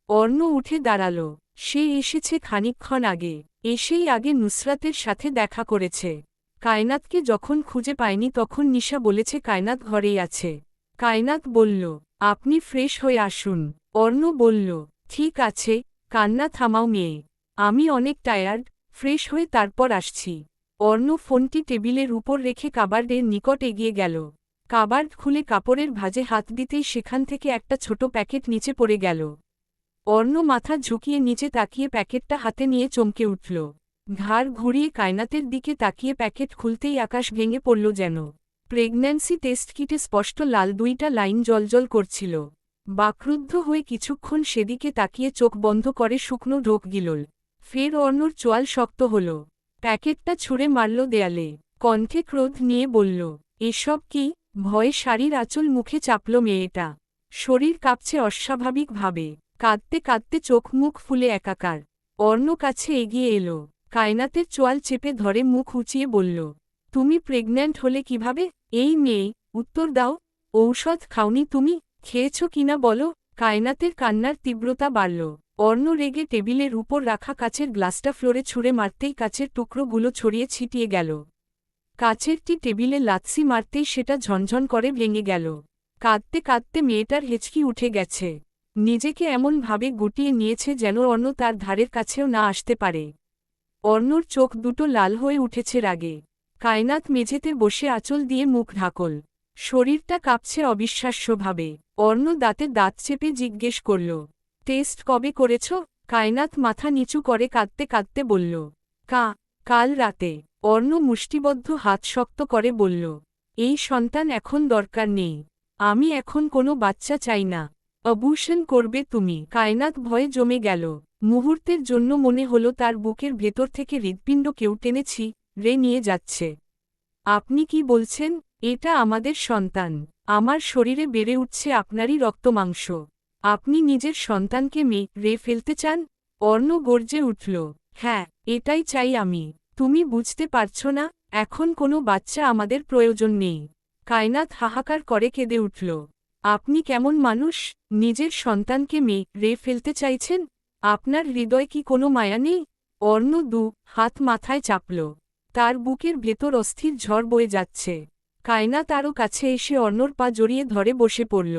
[SPEAKER 1] অর্ণ উঠে দাঁড়াল। সে এসেছে খানিকক্ষণ আগে। এসেই আগে নুসরাতের সাথে দেখা করেছে। কায়নাতকে যখন খুঁজে পায়নি তখন নিশা বলেছে কায়নাত ঘরেই আছে। কায়নাত বলল, আপনি ফ্রেশ হয়ে আসুন। অর্ণ বলল, ঠিক আছে, কান্না থামাও মেয়ে। আমি অনেক টায়ার্ড, ফ্রেশ হয়ে তারপর আসছি। অর্ণ ফোনটি টেবিলের উপর রেখে কাবার্ডের নিকট এগিয়ে গেল। কাবার্ড খুলে কাপড়ের ভাঁজে হাত দিতেই সেখান থেকে একটা ছোট প্যাকেট নিচে পড়ে গেল। অর্ণ মাথা ঝুঁকিয়ে নিচে তাকিয়ে প্যাকেটটা হাতে নিয়ে চমকে উঠল। ঘাড় ঘুরিয়ে কায়নাতের দিকে তাকিয়ে প্যাকেট খুলতেই আকাশ ভেঙে পড়ল যেন। প্রেগন্যান্সি টেস্ট কিটে স্পষ্ট লাল দুইটা লাইন জ্বলজ্বল করছিল। বাকরুদ্ধ হয়ে কিছুক্ষণ সেদিকে তাকিয়ে চোখ বন্ধ করে শুকনো ঢোক গিলল। ফের অর্ণর চোয়াল শক্ত হল। প্যাকেটটা ছুঁড়ে মারল দেয়ালে। কণ্ঠে ক্রোধ নিয়ে বলল, এসব কি? ভয়ে শাড়ির আঁচল মুখে চাপল মেয়েটা। শরীর কাঁপছে অস্বাভাবিকভাবে। কাঁদতে কাঁদতে চোখ মুখ ফুলে একাকার। অর্ণ কাছে এগিয়ে এলো। কায়নাতের চোয়াল চেপে ধরে মুখ উঁচিয়ে বলল, তুমি প্রেগন্যান্ট হলে কিভাবে? এই মেয়ে, উত্তর দাও। ঔষধ খাওনি তুমি? খেয়েছ কিনা বলো? কায়নাতের কান্নার তীব্রতা বাড়ল। অর্ণ রেগে টেবিলের উপর রাখা কাচের গ্লাসটা ফ্লোরে ছুঁড়ে মারতেই কাচের টুকরোগুলো ছড়িয়ে ছিটিয়ে গেল। কাচেরটি টেবিলে লাথি মারতেই সেটা ঝনঝন করে ভেঙে গেল। কাঁদতে কাঁদতে মেয়েটার হেঁচকি উঠে গেছে। নিজেকে এমনভাবে গুটিয়ে নিয়েছে যেন অর্ণ তার ধারের কাছেও না আসতে পারে। অর্ণর চোখ দুটো লাল হয়ে উঠেছে রাগে। কায়নাত মেঝেতে বসে আঁচল দিয়ে মুখ ঢাকল। শরীরটা কাঁপছে অবিশ্বাস্যভাবে। অর্ণ দাঁতে দাঁত চেপে জিজ্ঞেস করল, টেস্ট কবে করেছ? কায়নাত মাথা নিচু করে কাঁদতে কাঁদতে বলল, কাল রাতে। অর্ণ মুষ্টিবদ্ধ হাত শক্ত করে বলল, এই সন্তান এখন দরকার নেই। আমি এখন কোনো বাচ্চা চাই না। অবুশন করবে তুমি? কায়নাত ভয়ে জমে গেল। মুহূর্তের জন্য মনে হলো তার বুকের ভেতর থেকে হৃৎপিণ্ড কেউ টেনেছি রে নিয়ে যাচ্ছে। আপনি কি বলছেন? এটা আমাদের সন্তান। আমার শরীরে বেড়ে উঠছে আপনারই রক্তমাংস। আপনি নিজের সন্তানকে রে ফেলতে চান? অর্ণ গর্জে উঠল, হ্যাঁ, এটাই চাই আমি। তুমি বুঝতে পারছো না? এখন কোনো বাচ্চা আমাদের প্রয়োজন নেই। কায়নাত হাহাকার করে কেঁদে উঠল। আপনি কেমন মানুষ? নিজের সন্তানকে রে ফেলতে চাইছেন? আপনার হৃদয় কি কোনো মায়া নেই? অর্ণ হাত মাথায় চাপল। তার বুকের ভেতর অস্থির ঝড় বয়ে যাচ্ছে। কায়নাত আরও কাছে এসে অর্ণর পা জড়িয়ে ধরে বসে পড়ল।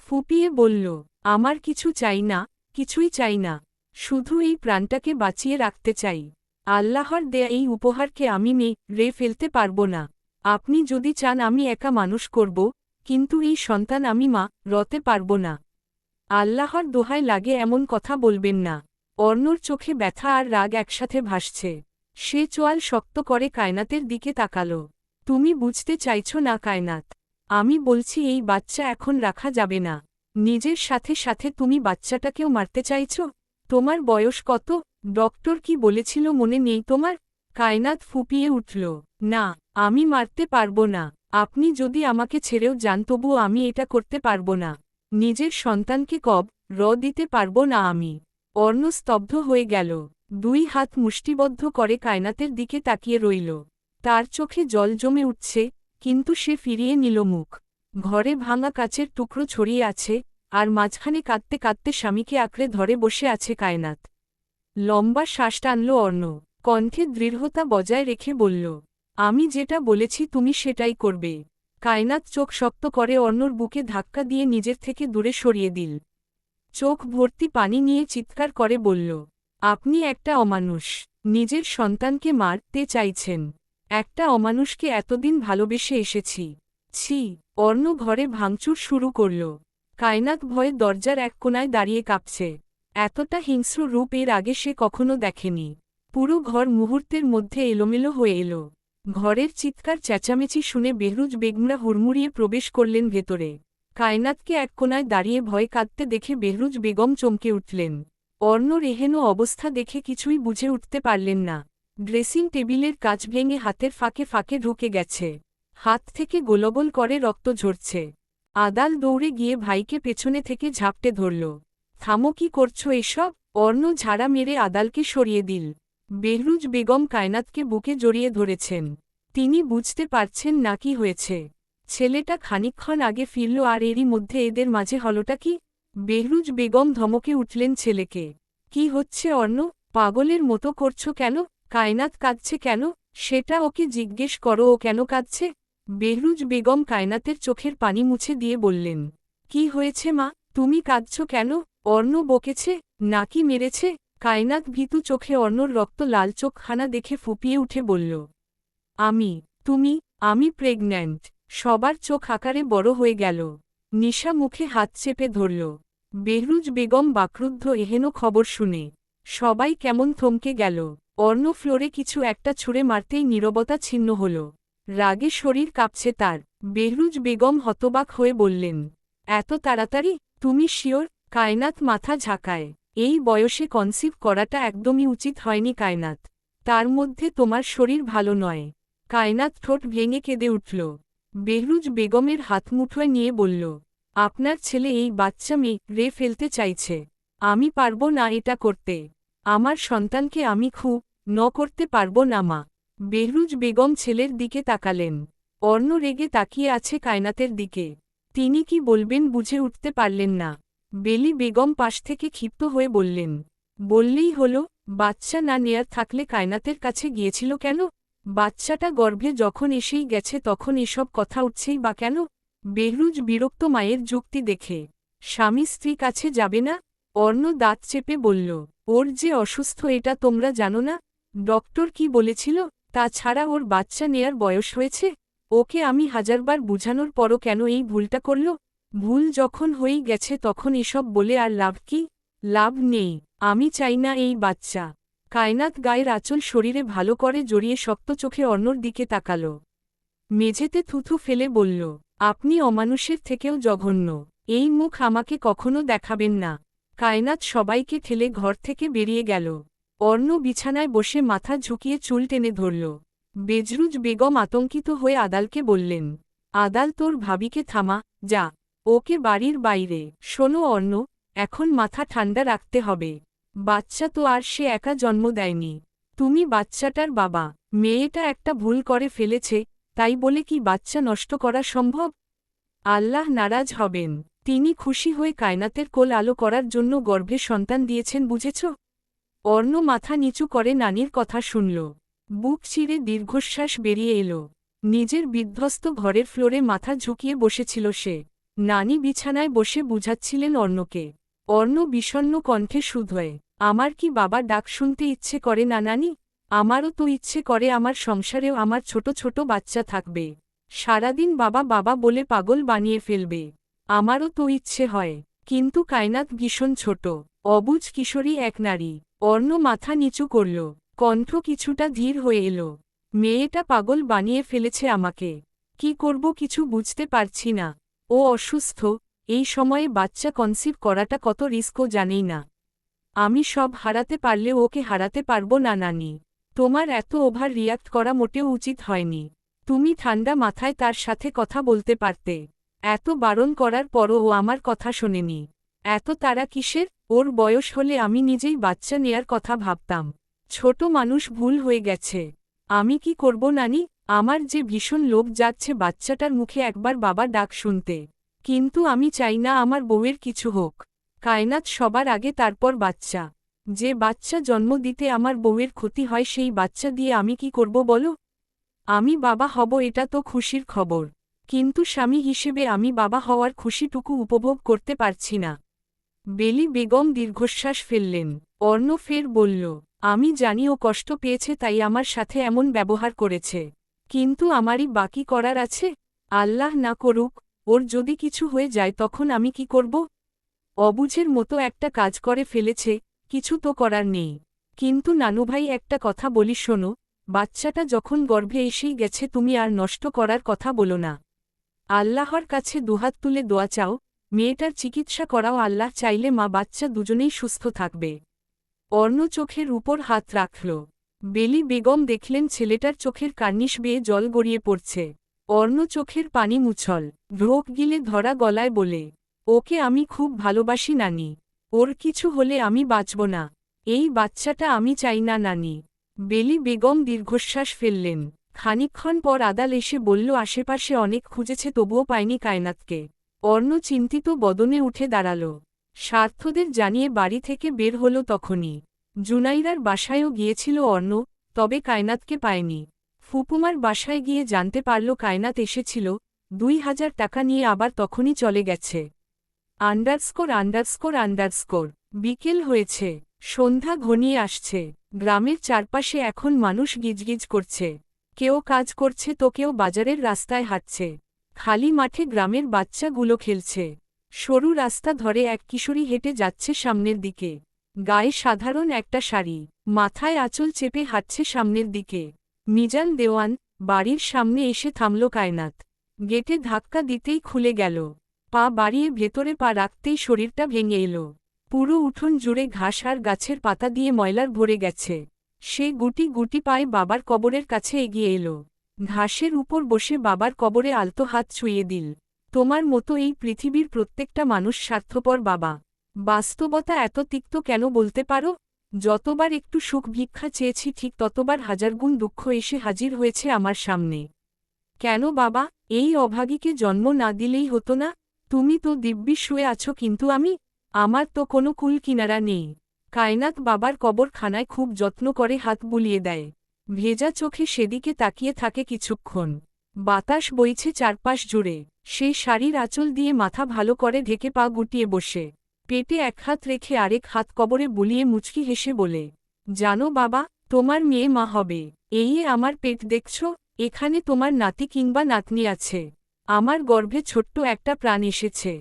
[SPEAKER 1] ফুপিয়ে বলল, আমার কিছু চাই না, কিছুই চাই না। শুধু এই প্রাণটাকে বাঁচিয়ে রাখতে চাই। আল্লাহর দেয়া এই উপহারকে আমি রে ফেলতে পারব না। আপনি যদি চান আমি একা মানুষ করব, কিন্তু এই সন্তান আমি রতে পারব না। আল্লাহর দোহায় লাগে এমন কথা বলবেন না। অর্ণর চোখে ব্যথা আর রাগ একসাথে ভাসছে। সে চোয়াল শক্ত করে কায়নাতের দিকে তাকাল। তুমি বুঝতে চাইছ না কায়নাত। আমি বলছি এই বাচ্চা এখন রাখা যাবে না। নিজের সাথে সাথে তুমি বাচ্চাটাকেও মারতে চাইছ? তোমার বয়স কত? ডক্টর কি বলেছিল মনে নেই তোমার? কায়নাত ফুপিয়ে উঠল। না, আমি মারতে পারব না। আপনি যদি আমাকে ছেড়েও যান তবুও আমি এটা করতে পারব না। নিজের সন্তানকে দিতে পারব না আমি। অর্ণ স্তব্ধ হয়ে গেল। দুই হাত মুষ্টিবদ্ধ করে কায়নাতের দিকে তাকিয়ে রইল। তার চোখে জল জমে উঠছে, কিন্তু সে ফিরিয়ে নিল মুখ। ঘরে ভাঙা কাচের টুকরো ছড়িয়ে আছে, আর মাঝখানে কাঁদতে কাঁদতে স্বামীকে আঁকড়ে ধরে বসে আছে কায়নাত। লম্বা শ্বাস টানল অর্ণ, কণ্ঠে দৃঢ়তা বজায় রেখে বলল, আমি যেটা বলেছি তুমি সেটাই করবে। কায়নাত চোখ শক্ত করে অর্ণর বুকে ধাক্কা দিয়ে নিজের থেকে দূরে সরিয়ে দিল। চোখ ভর্তি পানি নিয়ে চিৎকার করে বলল, আপনি একটা অমানুষ। নিজের সন্তানকে মারতে চাইছেন। একটা অমানুষকে এতদিন ভালোবেসে এসেছি। ছি! অর্ণ ঘরে ভাঙচুর শুরু করল। কায়নাত ভয়ে দরজার এক কোণায় দাঁড়িয়ে কাঁপছে। এতটা হিংস্র রূপ এর আগে সে কখনো দেখেনি। পুরো ঘর মুহূর্তের মধ্যে এলোমেলো হয়ে এলো। ঘরের চিৎকার চেঁচামেচি শুনে বেহরুজ বেগমরা হুড়মুড়িয়ে প্রবেশ করলেন ভেতরে। কায়নাতকে এক কোণায় দাঁড়িয়ে ভয় কাঁদতে দেখে বেহরুজ বেগম চমকে উঠলেন। অর্ণর এহেন অবস্থা দেখে কিছুই বুঝে উঠতে পারলেন না। ড্রেসিং টেবিলের কাচ ভেঙে হাতের ফাঁকে ফাঁকে ঢুকে গেছে। হাত থেকে গোলগোল করে রক্ত ঝরছে। আদাল দৌড়ে গিয়ে ভাইকে পেছনে থেকে ঝাপটে ধরল। থামো, কি করছো এসব? অর্ণ ঝাড়া মেরে আদালকে সরিয়ে দিল। বেহরুজ বেগম কায়নাতকে বুকে জড়িয়ে ধরেছেন। তিনি বুঝতে পারছেন না কি হয়েছে। ছেলেটা খানিকক্ষণ আগে ফিরল আর এরই মধ্যে এদের মাঝে হলোটা কি? বেহরুজ বেগম ধমকে উঠলেন ছেলেকে। কি হচ্ছে অর্ণ? পাগলের মতো করছো কেন? কায়নাত কাঁদছে কেন? সেটা ওকে জিজ্ঞেস করো, ও কেন কাঁদছে? বেহরুজ বেগম কায়নাতের চোখের পানি মুছে দিয়ে বললেন, কি হয়েছে মা, তুমি কাঁদছ কেন? অর্ণ বকেছে নাকি মেরেছে? কায়নাত ভীতু চোখে অর্ণর রক্ত লাল চোখখানা দেখে ফুপিয়ে উঠে বলল, আমি প্রেগন্যান্ট। সবার চোখ আকারে বড় হয়ে গেল। নিশা মুখে হাত চেপে ধরল। বেহরুজ বেগম বাকরুদ্ধ এহেন খবর শুনে। সবাই কেমন থমকে গেল। অর্ণ ফ্লোরে কিছু একটা ছুঁড়ে মারতেই নীরবতা ছিন্ন হল। রাগে শরীর কাঁপছে তার। বেহরুজ বেগম হতবাক হয়ে বললেন, এত তাড়াতাড়ি? তুমি শিওর? কায়নাত মাথা ঝাঁকায়। এই বয়সে কনসিভ করাটা একদমই উচিত হয়নি কায়নাত। তার মধ্যে তোমার শরীর ভালো নয়। কায়নাত ঠোঁট ভেঙে কেঁদে উঠল। বেহরুজ বেগমের হাত মুঠোয় নিয়ে বলল, আপনার ছেলে এই বাচ্চা রে ফেলতে চাইছে। আমি পারব না এটা করতে। আমার সন্তানকে আমি করতে পারব না মা। বেহরুজ বেগম ছেলের দিকে তাকালেন। অর্ণ রেগে তাকিয়ে আছে কায়নাতের দিকে। তিনি কি বলবেন বুঝে উঠতে পারলেন না। বেলি বেগম পাশ থেকে ক্ষিপ্ত হয়ে বললেন, বললেই হলো, বাচ্চা না নেয়ার থাকলে কায়নাতের কাছে গিয়েছিল কেন? বাচ্চাটা গর্ভে যখন এসেই গেছে তখন এসব কথা উঠছেই বা কেন? বেহরুজ বিরক্ত মায়ের যুক্তি দেখে। স্বামী স্ত্রী কাছে যাবে না? অর্ণ দাঁত চেপে বলল, ওর যে অসুস্থ এটা তোমরা জানো না? ডক্টর কি বলেছিল? তাছাড়া ওর বাচ্চা নেয়ার বয়স হয়েছে। ওকে আমি হাজারবার বুঝানোর পরও কেন এই ভুলটা করল? ভুল যখন হয়েই গেছে তখন এসব বলে আর লাভ কি? লাভ নেই। আমি চাই না এই বাচ্চা। কায়নাত গায়ের আঁচল শরীরে ভালো করে জড়িয়ে শক্ত চোখে অর্ণর দিকে তাকাল। মেঝেতে থুথু ফেলে বলল, আপনি অমানুষের থেকেও জঘন্য। এই মুখ আমাকে কখনো দেখাবেন না। কায়নাত সবাইকে ঠেলে ঘর থেকে বেরিয়ে গেল। অর্ণ বিছানায় বসে মাথা ঝুঁকিয়ে চুল টেনে ধরল। বেজরুজ বেগম আতঙ্কিত হয়ে আদালকে বললেন, আদাল তোর ভাবিকে থামা, যা ওকে বাড়ির বাইরে। শোনো অর্ণ, এখন মাথা ঠান্ডা রাখতে হবে। বাচ্চা তো আর সে একা জন্ম দেয়নি। তুমি বাচ্চাটার বাবা। মেয়েটা একটা ভুল করে ফেলেছে, তাই বলে কি বাচ্চা নষ্ট করা সম্ভব? আল্লাহ নারাজ হবেন। তিনি খুশি হয়ে কায়নাতের কোল আলো করার জন্য গর্ভে সন্তান দিয়েছেন, বুঝেছ? অর্ণ মাথা নিচু করে নানির কথা শুনল। বুক চিরে দীর্ঘশ্বাস বেরিয়ে এলো। নিজের বিধ্বস্ত ঘরের ফ্লোরে মাথা ঝুঁকিয়ে বসেছিল সে। নানি বিছানায় বসে বুঝাচ্ছিলেন অর্ণকে। অর্ণ বিষণ্ণ কণ্ঠে শুধোয়, আমার কি বাবা ডাক শুনতে ইচ্ছে করে না নানি? আমারও তো ইচ্ছে করে আমার সংসারেও আমার ছোট ছোট বাচ্চা থাকবে, সারাদিন বাবা বাবা বলে পাগল বানিয়ে ফেলবে। আমারও তো ইচ্ছে হয়, কিন্তু কায়নাত ভীষণ ছোট, অবুঝ কিশোরী এক নারী। অর্ণ মাথা নিচু করল, কণ্ঠ কিছুটা ধীর হয়ে এলো। মেয়েটা পাগল বানিয়ে ফেলেছে আমাকে। কি করব কিছু বুঝতে পারছি না। ও অসুস্থ, এই সময়ে বাচ্চা কনসিভ করাটা কত রিস্কও জানেই না। আমি সব হারাতে পারলে ওকে হারাতে পারবো না নানি। তোমার এত ওভার রিয়াক্ট করা মোটেও উচিত হয়নি। তুমি ঠান্ডা মাথায় তার সাথে কথা বলতে পারতে। এত বারণ করার পরও ও আমার কথা শোনেনি। এত তারা কিসের? ওর বয়স হলে আমি নিজেই বাচ্চা নেয়ার কথা ভাবতাম। ছোট মানুষ, ভুল হয়ে গেছে। আমি কি করব নানি? আমার যে ভীষণ লোভ যাচ্ছে বাচ্চাটার মুখে একবার বাবা ডাক শুনতে। কিন্তু আমি চাই না আমার বউয়ের কিছু হোক। কায়নাত সবার আগে, তারপর বাচ্চা। যে বাচ্চা জন্ম দিতে আমার বউয়ের ক্ষতি হয় সেই বাচ্চা দিয়ে আমি কি করব বলো? আমি বাবা হব এটা তো খুশির খবর, কিন্তু স্বামী হিসেবে আমি বাবা হওয়ার খুশিটুকু উপভোগ করতে পারছি না। বেলি বেগম দীর্ঘশ্বাস ফেললেন। অর্ণ ফের বলল, আমি জানি ও কষ্ট পেয়েছে তাই আমার সাথে এমন ব্যবহার করেছে, কিন্তু আমারই বাকি করার আছে। আল্লাহ না করুক, ওর যদি কিছু হয়ে যায় তখন আমি কি করব? অবুঝের মতো একটা কাজ করে ফেলেছে, কিছু তো করার নেই। কিন্তু নানুভাই একটা কথা বলি শোনো, বাচ্চাটা যখন গর্ভে এসেই গেছে তুমি আর নষ্ট করার কথা বলো না। আল্লাহর কাছে দুহাত তুলে দোয়া চাও, মেয়েটার চিকিৎসা করাও, আল্লাহ চাইলে মা বাচ্চা দুজনেই সুস্থ থাকবে। অর্ণ চোখের উপর হাত রাখল। বেলি বেগম দেখলেন ছেলেটার চোখের কার্নিশ বেয়ে জল গড়িয়ে পড়ছে। অর্ণ চোখের পানি মুছল, ঢোক গিলে ধরা গলায় বলে, ওকে আমি খুব ভালোবাসি নানি। ওর কিছু হলে আমি বাঁচব না। এই বাচ্চাটা আমি চাই না নানি। বেলি বেগম দীর্ঘশ্বাস ফেললেন। খানিকক্ষণ পর আদাল এসে বলল, আশেপাশে অনেক খুঁজেছে তবুও পায়নি কায়নাতকে। অর্ণ চিন্তিত বদনে উঠে দাঁড়াল। স্বার্থদের জানিয়ে বাড়ি থেকে বের হল তখনই। জুনাইরার বাসায়ও গিয়েছিল অর্ণ, তবে কায়নাতকে পায়নি। ফুপুমার বাসায় গিয়ে জানতে পারল কায়নাত এসেছিল, 2000 টাকা নিয়ে আবার তখনই চলে গেছে। Underscore underscore underscore. বিকেল হয়েছে, সন্ধ্যা ঘনিয়ে আসছে। গ্রামের চারপাশে এখন মানুষ গিজগিজ করছে। কেউ কাজ করছে তো কেউ বাজারের রাস্তায় হাঁটছে। খালি মাঠে গ্রামের বাচ্চাগুলো খেলছে। সরু রাস্তা ধরে এক কিশোরী হেঁটে যাচ্ছে সামনের দিকে। গায়ে সাধারণ একটা শাড়ি, মাথায় আঁচল চেপে হাঁটছে সামনের দিকে। মিজান দেওয়ান, বাড়ির সামনে এসে থামল কায়নাত। গেটে ধাক্কা দিতেই খুলে গেল। পা বাড়িয়ে ভেতরে পা রাখতেই শরীরটা ভেঙে এলো। পুরো উঠোন জুড়ে ঘাস আর গাছের পাতা দিয়ে ময়লার ভরে গেছে। সে গুটি গুটি পায়ে বাবার কবরের কাছে এগিয়ে এলো। ঘাসের উপর বসে বাবার কবরে আলতো হাত ছুঁয়ে দিল। তোমার মতো এই পৃথিবীর প্রত্যেকটা মানুষ স্বার্থপর বাবা। বাস্তবতা এত তিক্ত কেন বলতে পারো? যতবার একটু সুখ ভিক্ষা চেয়েছি ঠিক ততবার হাজারগুণ দুঃখ এসে হাজির হয়েছে আমার সামনে। কেন বাবা, এই অভাগীকে জন্ম না দিলেই হতো না? তুমি তো দিব্যি শুয়ে আছো, কিন্তু আমার তো কোনো কুল কিনারা নেই। কায়নাত বাবার কবরখানায় খুব যত্ন করে হাত বুলিয়ে দেয়। ভেজা চোখে সেদিকে তাকিয়ে থাকে কিছুক্ষণ। বাতাস বইছে চারপাশ জুড়ে। সে শাড়ির আঁচল দিয়ে মাথা ভালো করে ঢেকে পা গুটিয়ে বসে। পেটে এক হাত রেখে আরেক হাত কবরে বুলিয়ে মুচকি হেসে বলে, জানো বাবা, তোমার মেয়ে মা হবে। এই আমার পেট দেখছ, এখানে তোমার নাতি কিংবা নাতনি আছে। আমার গর্ভে ছোট্ট একটা প্রাণ এসেছে।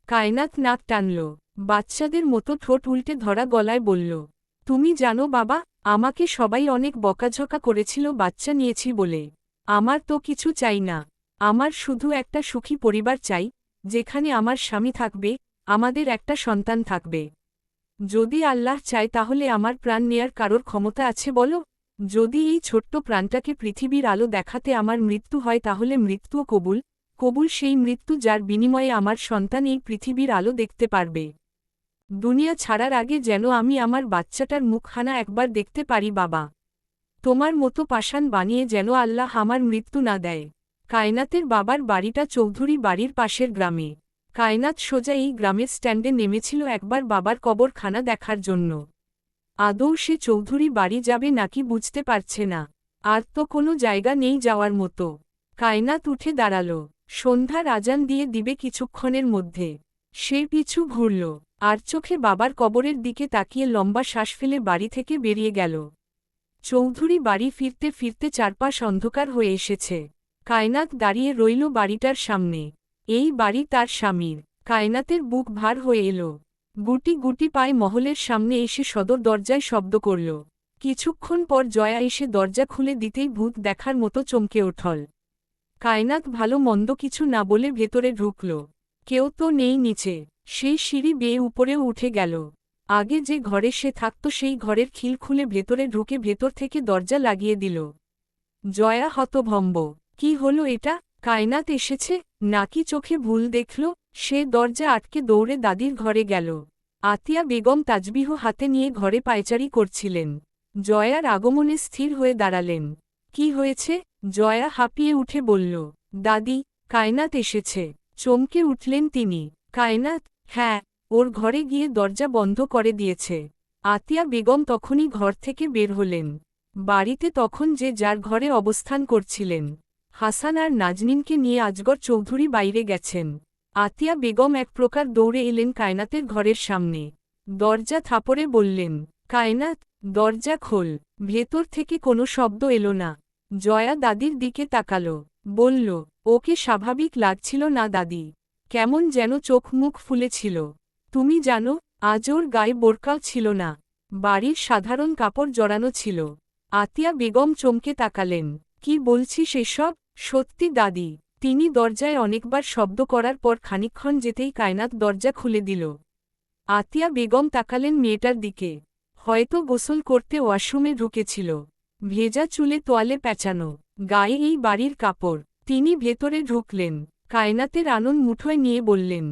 [SPEAKER 1] কায়নাত নাক টানল। বাচ্চাদের মতো ঠোঁট উল্টে ধরা গলায় বলল, তুমি জানো বাবা, আমাকে সবাই অনেক বকাঝকা করেছিল বাচ্চা নিয়েছি বলে। আমার তো কিছু চাই না। আমার শুধু একটা সুখী পরিবার চাই, যেখানে আমার স্বামী থাকবে, আমাদের একটা সন্তান থাকবে। যদি আল্লাহ চায় তাহলে আমার প্রাণ নেয়ার কারোর ক্ষমতা আছে বলো? যদি এই ছোট্ট প্রাণটাকে পৃথিবীর আলো দেখাতে আমার মৃত্যু হয় তাহলে মৃত্যুও কবুল, কবুল সেই মৃত্যু যার বিনিময়ে আমার সন্তান এই পৃথিবীর আলো দেখতে পারবে। দুনিয়া ছাড়ার আগে যেন আমি আমার বাচ্চাটার মুখখানা একবার দেখতে পারি বাবা। তোমার মতো পাষাণ বানিয়ে যেন আল্লাহ আমার মৃত্যু না দেয়। কায়নাতের বাবার বাড়িটা চৌধুরী বাড়ির পাশের গ্রামে। কায়নাত সোজা এই গ্রামের স্ট্যান্ডে নেমেছিল একবার বাবার কবরখানা দেখার জন্য। আদৌ সে চৌধুরী বাড়ি যাবে নাকি বুঝতে পারছে না। আর তো কোনো জায়গা নেই যাওয়ার মতো। কায়নাত উঠে দাঁড়াল। সন্ধ্যার আজান দিয়ে দিবে কিছুক্ষণের মধ্যে। সে পিছু ঘুরল, আর চোখে বাবার কবরের দিকে তাকিয়ে লম্বা শ্বাস ফেলে বাড়ি থেকে বেরিয়ে গেল। চৌধুরী বাড়ি ফিরতে ফিরতে চারপাশ অন্ধকার হয়ে এসেছে। কায়নাত দাঁড়িয়ে রইল বাড়িটার সামনে। এই বাড়ি তার স্বামীর। কায়নাতের বুক ভার হয়ে এলো। গুটি গুটি পায়ে মহলের সামনে এসে সদর দরজায় শব্দ করল। কিছুক্ষণ পর জয়া এসে দরজা খুলে দিতেই ভূত দেখার মতো চমকে উঠল। কায়নাত ভালো মন্দ কিছু না বলে ভেতরে ঢুকল। কেউ তো নেই নিচে। সেই সিঁড়ি বেয়ে উপরেও উঠে গেল। আগে যে ঘরে সে থাকত সেই ঘরের খিল খুলে ভেতরে ঢুকে ভেতর থেকে দরজা লাগিয়ে দিল। জয়া হতভম্ব। কি হলো এটা? কায়নাত এসেছে নাকি চোখে ভুল দেখল? সে দরজা আটকে দৌড়ে দাদির ঘরে গেল। আতিয়া বেগম তাজবিহ হাতে নিয়ে ঘরে পায়চারি করছিলেন। জয়ার আগমনে স্থির হয়ে দাঁড়ালেন। কি হয়েছে? জয়া হাঁপিয়ে উঠে বলল, দাদি, কায়নাত এসেছে। চমকে উঠলেন তিনি। কায়নাত? হ্যাঁ, ওর ঘরে গিয়ে দরজা বন্ধ করে দিয়েছে। আতিয়া বেগম তখনই ঘর থেকে বের হলেন। বাড়িতে তখন যে যার ঘরে অবস্থান করছিলেন। হাসান আর নাজনীনকে নিয়ে আজগর চৌধুরী বাইরে গেছেন। আতিয়া বেগম এক প্রকার দৌড়ে এলেন কায়নাতের ঘরের সামনে। দরজা থাপড়ে বললেন, কায়নাত, দরজা খোল। ভেতর থেকে কোনো শব্দ এলো না। জয়া দাদির দিকে তাকাল। বলল, ওকে স্বাভাবিক লাগছিল না দাদি। কেমন যেন চোখ মুখ ফুলেছিল। তুমি জানো, আজ ওর গায়ে বোরকাও ছিল না। বাড়ির সাধারণ কাপড় জড়ানো ছিল। আতিয়া বেগম চমকে তাকালেন। কি বলছিস এসব? সত্যি দাদি। তিনি দরজায় অনেকবার শব্দ করার পর খানিকক্ষণ যেতেই কায়নাত দরজা খুলে দিল। আতিয়া বেগম তাকালেন মেয়েটার দিকে। হয়তো গোসল করতে ওয়াশরুমে ঢুকেছিল। ভেজা চুলে তোয়ালে পেঁচানো, গায়ে এই বাড়ির কাপড়। তিনি ভেতরে ঢুকলেন। কায়নাতের আনন মুঠোয় নিয়ে বললেন,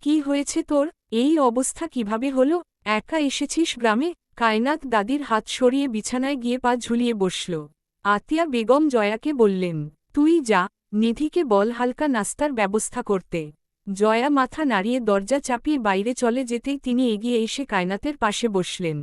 [SPEAKER 1] কি হয়েছে তোর? এই অবস্থা কিভাবে হলো? একা এসেছিস গ্রামে? কায়নাত দাদির হাত সরিয়ে বিছানায় গিয়ে পা ঝুলিয়ে বসল। আতিয়া বেগম জয়াকে বললেন, তুই যা, নিধিকে বল হালকা নাস্তার ব্যবস্থা করতে। জয়া মাথা নাড়িয়ে দরজা চাপিয়ে বাইরে চলে যেতেই তিনি এগিয়ে এসে কায়নাতের পাশে বসলেন।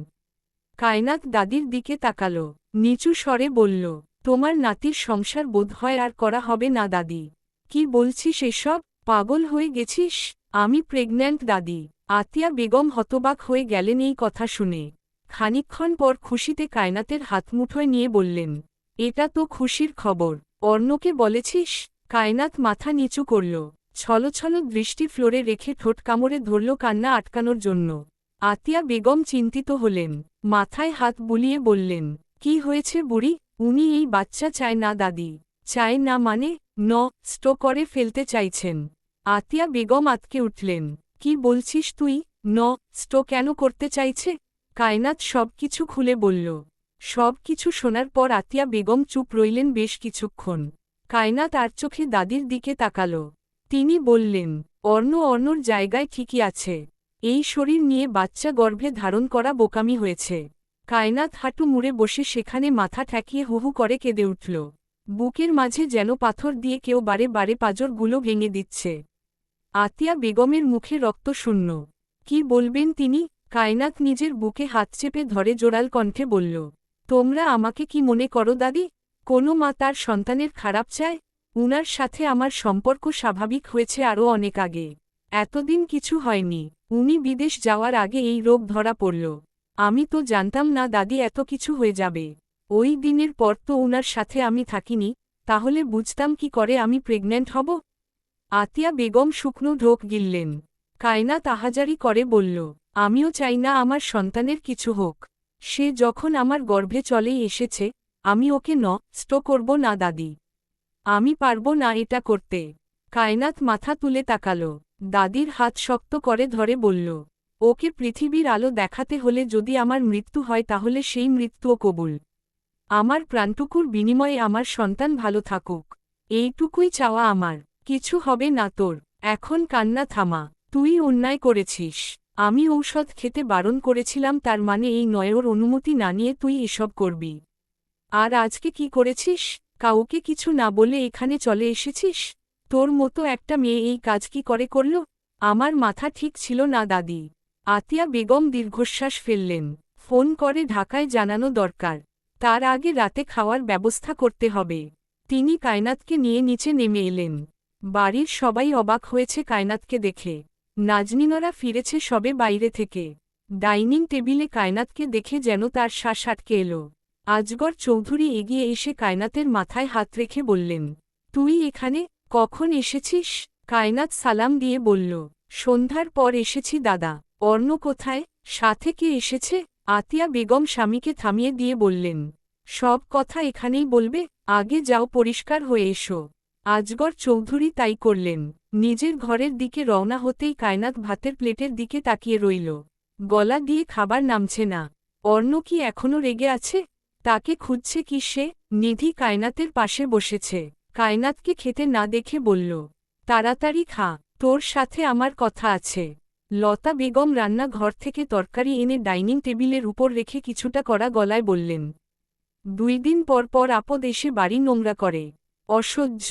[SPEAKER 1] কায়নাত দাদির দিকে তাকাল। নিচু স্বরে বলল, তোমার নাতির সংসার বোধ হয় আর করা হবে না দাদি। কি বলছিস এসব? পাগল হয়ে গেছিস? আমি প্রেগন্যান্ট দাদি। আতিয়া বেগম হতবাক হয়ে গেলেন এই কথা শুনে। খানিকক্ষণ পর খুশিতে কায়নাতের হাতমুঠোয় নিয়ে বললেন, এটা তো খুশির খবর। অর্ণকে বলেছিস? কায়নাত মাথা নিচু করল। ছলছল দৃষ্টি ফ্লোরে রেখে ঠোঁট কামড়ে ধরল কান্না আটকানোর জন্য। আতিয়া বেগম চিন্তিত হলেন। মাথায় হাত বুলিয়ে বললেন, কি হয়েছে বুড়ি? উনি এই বাচ্চা চায় না দাদি। চায় না মানে? স্টো করে ফেলতে চাইছেন। আতিয়া বেগম আতকে উঠলেন। কি বলছিস তুই? স্টো কেন করতে চাইছে? কায়নাত সব কিছু খুলে বলল। সব কিছু শোনার পর আতিয়া বেগম চুপ রইলেন বেশ কিছুক্ষণ। কায়নাত আর চোখে দাদির দিকে তাকাল। তিনি বললেন, অর্ণর জায়গায় ঠিকই আছে। এই শরীর নিয়ে বাচ্চা গর্ভে ধারণ করা বোকামি হয়েছে। কায়নাত হাঁটু মুড়ে বসে সেখানে মাথা ঠেকিয়ে হুহু করে কেঁদে উঠল। বুকের মাঝে যেন পাথর দিয়ে কেউ বারে বারে পাঁজরগুলো ভেঙে দিচ্ছে। আতিয়া বেগমের মুখে রক্ত শূন্য। কি বলবেন তিনি? কায়নাত নিজের বুকে হাত চেপে ধরে জোরাল কণ্ঠে বলল, তোমরা আমাকে কি মনে করো দাদি? কোনো মা তার সন্তানের খারাপ চায়? উনার সাথে আমার সম্পর্ক স্বাভাবিক হয়েছে আরও অনেক আগে। এতদিন কিছু হয়নি। উনি বিদেশ যাওয়ার আগে এই রোগ ধরা পড়ল। আমি তো জানতাম না দাদি এত কিছু হয়ে যাবে। ওই দিনের পর তো উনার সাথে আমি থাকিনি, তাহলে বুঝতাম কি করে আমি প্রেগন্যান্ট হব? আতিয়া বেগম শুকনো ঢোক গিললেন। কায়নাত আহাজারি করে বলল, আমিও চাই না আমার সন্তানের কিছু হোক। সে যখন আমার গর্ভে চলেই এসেছে, আমি ওকে স্টো করব না দাদি। আমি পারব না এটা করতে। কায়নাত মাথা তুলে তাকাল। দাদির হাত শক্ত করে ধরে বলল, ওকে পৃথিবীর আলো দেখাতে হলে যদি আমার মৃত্যু হয় তাহলে সেই মৃত্যুও কবুল। আমার প্রাণটুকুর বিনিময়ে আমার সন্তান ভালো থাকুক, এইটুকুই চাওয়া আমার। কিছু হবে না তোর। এখন কান্না থামা। তুই অন্যায় করেছিস। আমি ঔষধ খেতে বারণ করেছিলাম, তার মানে এই নয় ওর অনুমতি না নিয়ে তুই এসব করবি। আর আজকে কি করেছিস? কাউকে কিছু না বলে এখানে চলে এসেছিস। তোর মতো একটা মেয়ে এই কাজ কি করে করল? আমার মাথা ঠিক ছিল না দাদি। আতিয়া বেগম দীর্ঘশ্বাস ফেললেন। ফোন করে ঢাকায় জানানো দরকার। তার আগে রাতে খাওয়ার ব্যবস্থা করতে হবে। তিনি কায়নাতকে নিয়ে নিচে নেমে এলেন। বাড়ির সবাই অবাক হয়েছে কায়নাতকে দেখে। নাজনীনরা ফিরেছে সবে বাইরে থেকে। ডাইনিং টেবিলে কায়নাতকে দেখে যেন তার শ্বাস আটকে এলো। আজগর চৌধুরী এগিয়ে এসে কায়নাতের মাথায় হাত রেখে বললেন, তুই এখানে কখন এসেছিস? কায়নাত সালাম দিয়ে বলল, সন্ধ্যার পর এসেছি দাদা। অর্ণ কোথায়? সাথে কে এসেছে? আতিয়া বেগম স্বামীকে থামিয়ে দিয়ে বললেন, সব কথা এখানেই বলবে, আগে যাও পরিষ্কার হয়ে এসো। আজগর চৌধুরী তাই করলেন। নিজের ঘরের দিকে রওনা হতেই কায়নাত ভাতের প্লেটের দিকে তাকিয়ে রইল। গলা দিয়ে খাবার নামছে না। অর্ণ কি এখনও রেগে আছে? তাকে খুঁজছে কি সে? নিধি কায়নাতের পাশে বসেছে। কায়নাতকে খেতে না দেখে বলল, তাড়াতাড়ি খা, তোর সাথে আমার কথা আছে। লতা বেগম রান্নাঘর থেকে তরকারি এনে ডাইনিং টেবিলের উপর রেখে কিছুটা কড়া গলায় বললেন, 2 দিন পর পর আপদ এসে বাড়ি নোংরা করে। অসহ্য।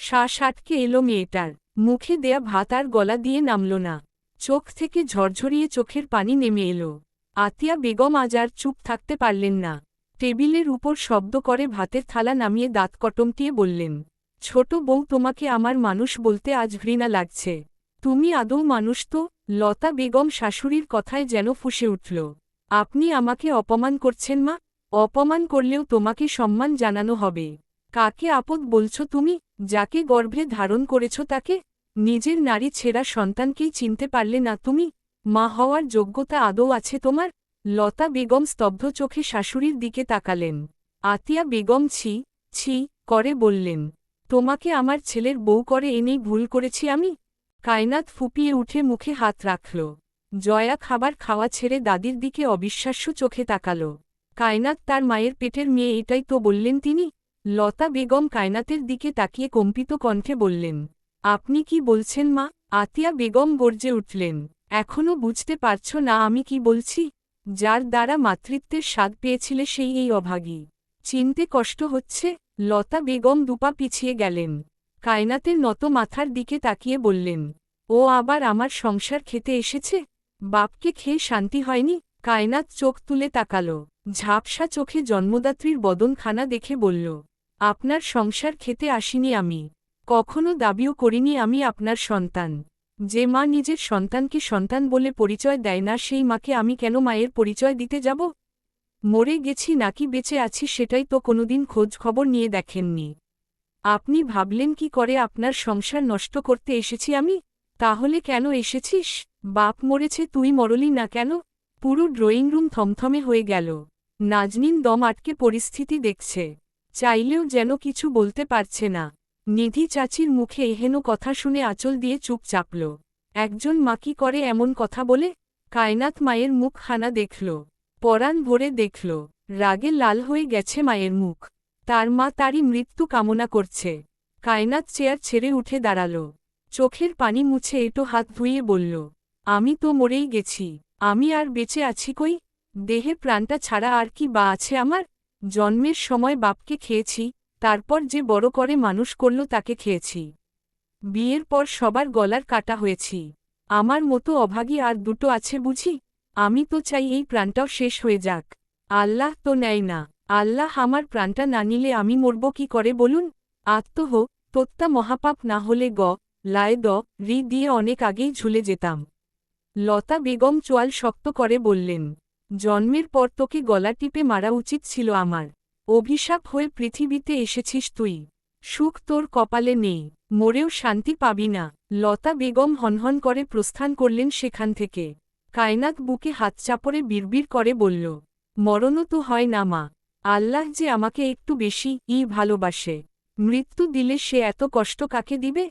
[SPEAKER 1] শ্বাস আটকে এলো মেয়েটার। মুখে দেয়া ভাত আর গলা দিয়ে নামল না। চোখ থেকে ঝরঝরিয়ে চোখের পানি নেমে এলো। আতিয়া বেগম আজ আর চুপ থাকতে পারলেন না। টেবিলের উপর শব্দ করে ভাতের থালা নামিয়ে দাঁত কটমটিয়ে বললেন, ছোট বউ, তোমাকে আমার মানুষ বলতে আজ ঘৃণা লাগছে। তুমি আদৌ মানুষ তো? লতা বেগম শাশুড়ির কথায় যেন ফুঁসে উঠল। আপনি আমাকে অপমান করছেন মা? অপমান করলেও তোমাকে সম্মান জানানো হবে। কাকে আপদ বলছো তুমি? যাকে গর্ভে ধারণ করেছ তাকে? নিজের নারী ছেঁড়া সন্তানকেই চিনতে পারলে না তুমি? মা হওয়ার যোগ্যতা আদৌ আছে তোমার? লতা বেগম স্তব্ধ চোখে শাশুড়ির দিকে তাকালেন। আতিয়া বেগম ছি ছি করে বললেন, তোমাকে আমার ছেলের বউ করে এনেই ভুল করেছি আমি? কায়নাত ফুপিয়ে উঠে মুখে হাত রাখল। জয়া খাবার খাওয়া ছেড়ে দাদির দিকে অবিশ্বাস্য চোখে তাকাল। কায়নাত তার মায়ের পেটের মেয়ে, এটাই তো বললেন তিনি? লতা বেগম কায়নাতের দিকে তাকিয়ে কম্পিত কণ্ঠে বললেন, আপনি কি বলছেন মা? আতিয়া বেগম গর্জে উঠলেন, এখনও বুঝতে পারছ না আমি কি বলছি? যার দ্বারা মাতৃত্বের স্বাদ পেয়েছিলে সেই এই অভাগী। চিনতে কষ্ট হচ্ছে? লতা বেগম দুপা পিছিয়ে গেলেন। কায়নাতের নত মাথার দিকে তাকিয়ে বললেন, ও আবার আমার সংসার খেতে এসেছে? বাপকে খেয়ে শান্তি হয়নি? কায়নাত চোখ তুলে তাকাল। ঝাপসা চোখে জন্মদাত্রীর বদনখানা দেখে বলল, আপনার সংসার খেতে আসিনি আমি। কখনো দাবিও করিনি আমি আপনার সন্তান। যে মা নিজের সন্তানকে সন্তান বলে পরিচয় দেয় না, সেই মাকে আমি কেন মায়ের পরিচয় দিতে যাব? মরে গেছি নাকি বেঁচে আছি সেটাই তো কোনোদিন খোঁজ খবর নিয়ে দেখেননি। আপনি ভাবলেন কি করে আপনার সংসার নষ্ট করতে এসেছি আমি? তাহলে কেন এসেছিস? বাপ মরেছে, তুই মরলি না কেন? পুরো ড্রয়িং রুম থমথমে হয়ে গেল। নাজনীন দম আটকে পরিস্থিতি দেখছে। চাইলেও যেন কিছু বলতে পারছে না। নিধি চাচির মুখে এহেন কথা শুনে আঁচল দিয়ে চুপ চাপল। একজন মা কি করে এমন কথা বলে? কায়নাত মায়ের মুখ খানা দেখল। পরাণ ভরে দেখল। রাগে লাল হয়ে গেছে মায়ের মুখ। তার মা তারই মৃত্যু কামনা করছে। কায়নাত চেয়ার ছেড়ে উঠে দাঁড়াল। চোখের পানি মুছে এঁটো হাত ধুইয়ে বলল, আমি তো মরেই গেছি। আমি আর বেঁচে আছি কই? দেহে প্রাণটা ছাড়া আর কি বা আছে আমার? জন্মের সময় বাপকে খেয়েছি, তারপর যে বড় করে মানুষ করল তাকে খেয়েছি। বিয়ের পর সবার গলার কাটা হয়েছি। আমার মতো অভাগী আর দুটো আছে বুঝি? আমি তো চাই এই প্রাণটাও শেষ হয়ে যাক। আল্লাহ তো নেয় না। আল্লাহ আমার প্রাণটা না নিলে আমি মরব কি করে বলুন? আত্মহ তত্ত্বা মহাপাপ না হলে লায় রি দিয়ে অনেক আগেই ঝুলে যেতাম। লতা বেগম চোয়াল শক্ত করে বললেন, জন্মের পর তোকে গলা টিপে মারা উচিত ছিল আমার। অভিশাপ হয়ে পৃথিবীতে এসেছিস তুই। সুখ তোর কপালে নেই, মরেও শান্তি পাবি না। লতা বেগম হনহন করে প্রস্থান করলেন সেখান থেকে। কায়নাত বুকে হাত চাপড়ে বিড়বিড় করে বলল, মরণও তো হয় না মা। আল্লাহ যে আমাকে একটু বেশি ভালোবাসে। মৃত্যু দিলে সে এত কষ্ট কাকে দিবে?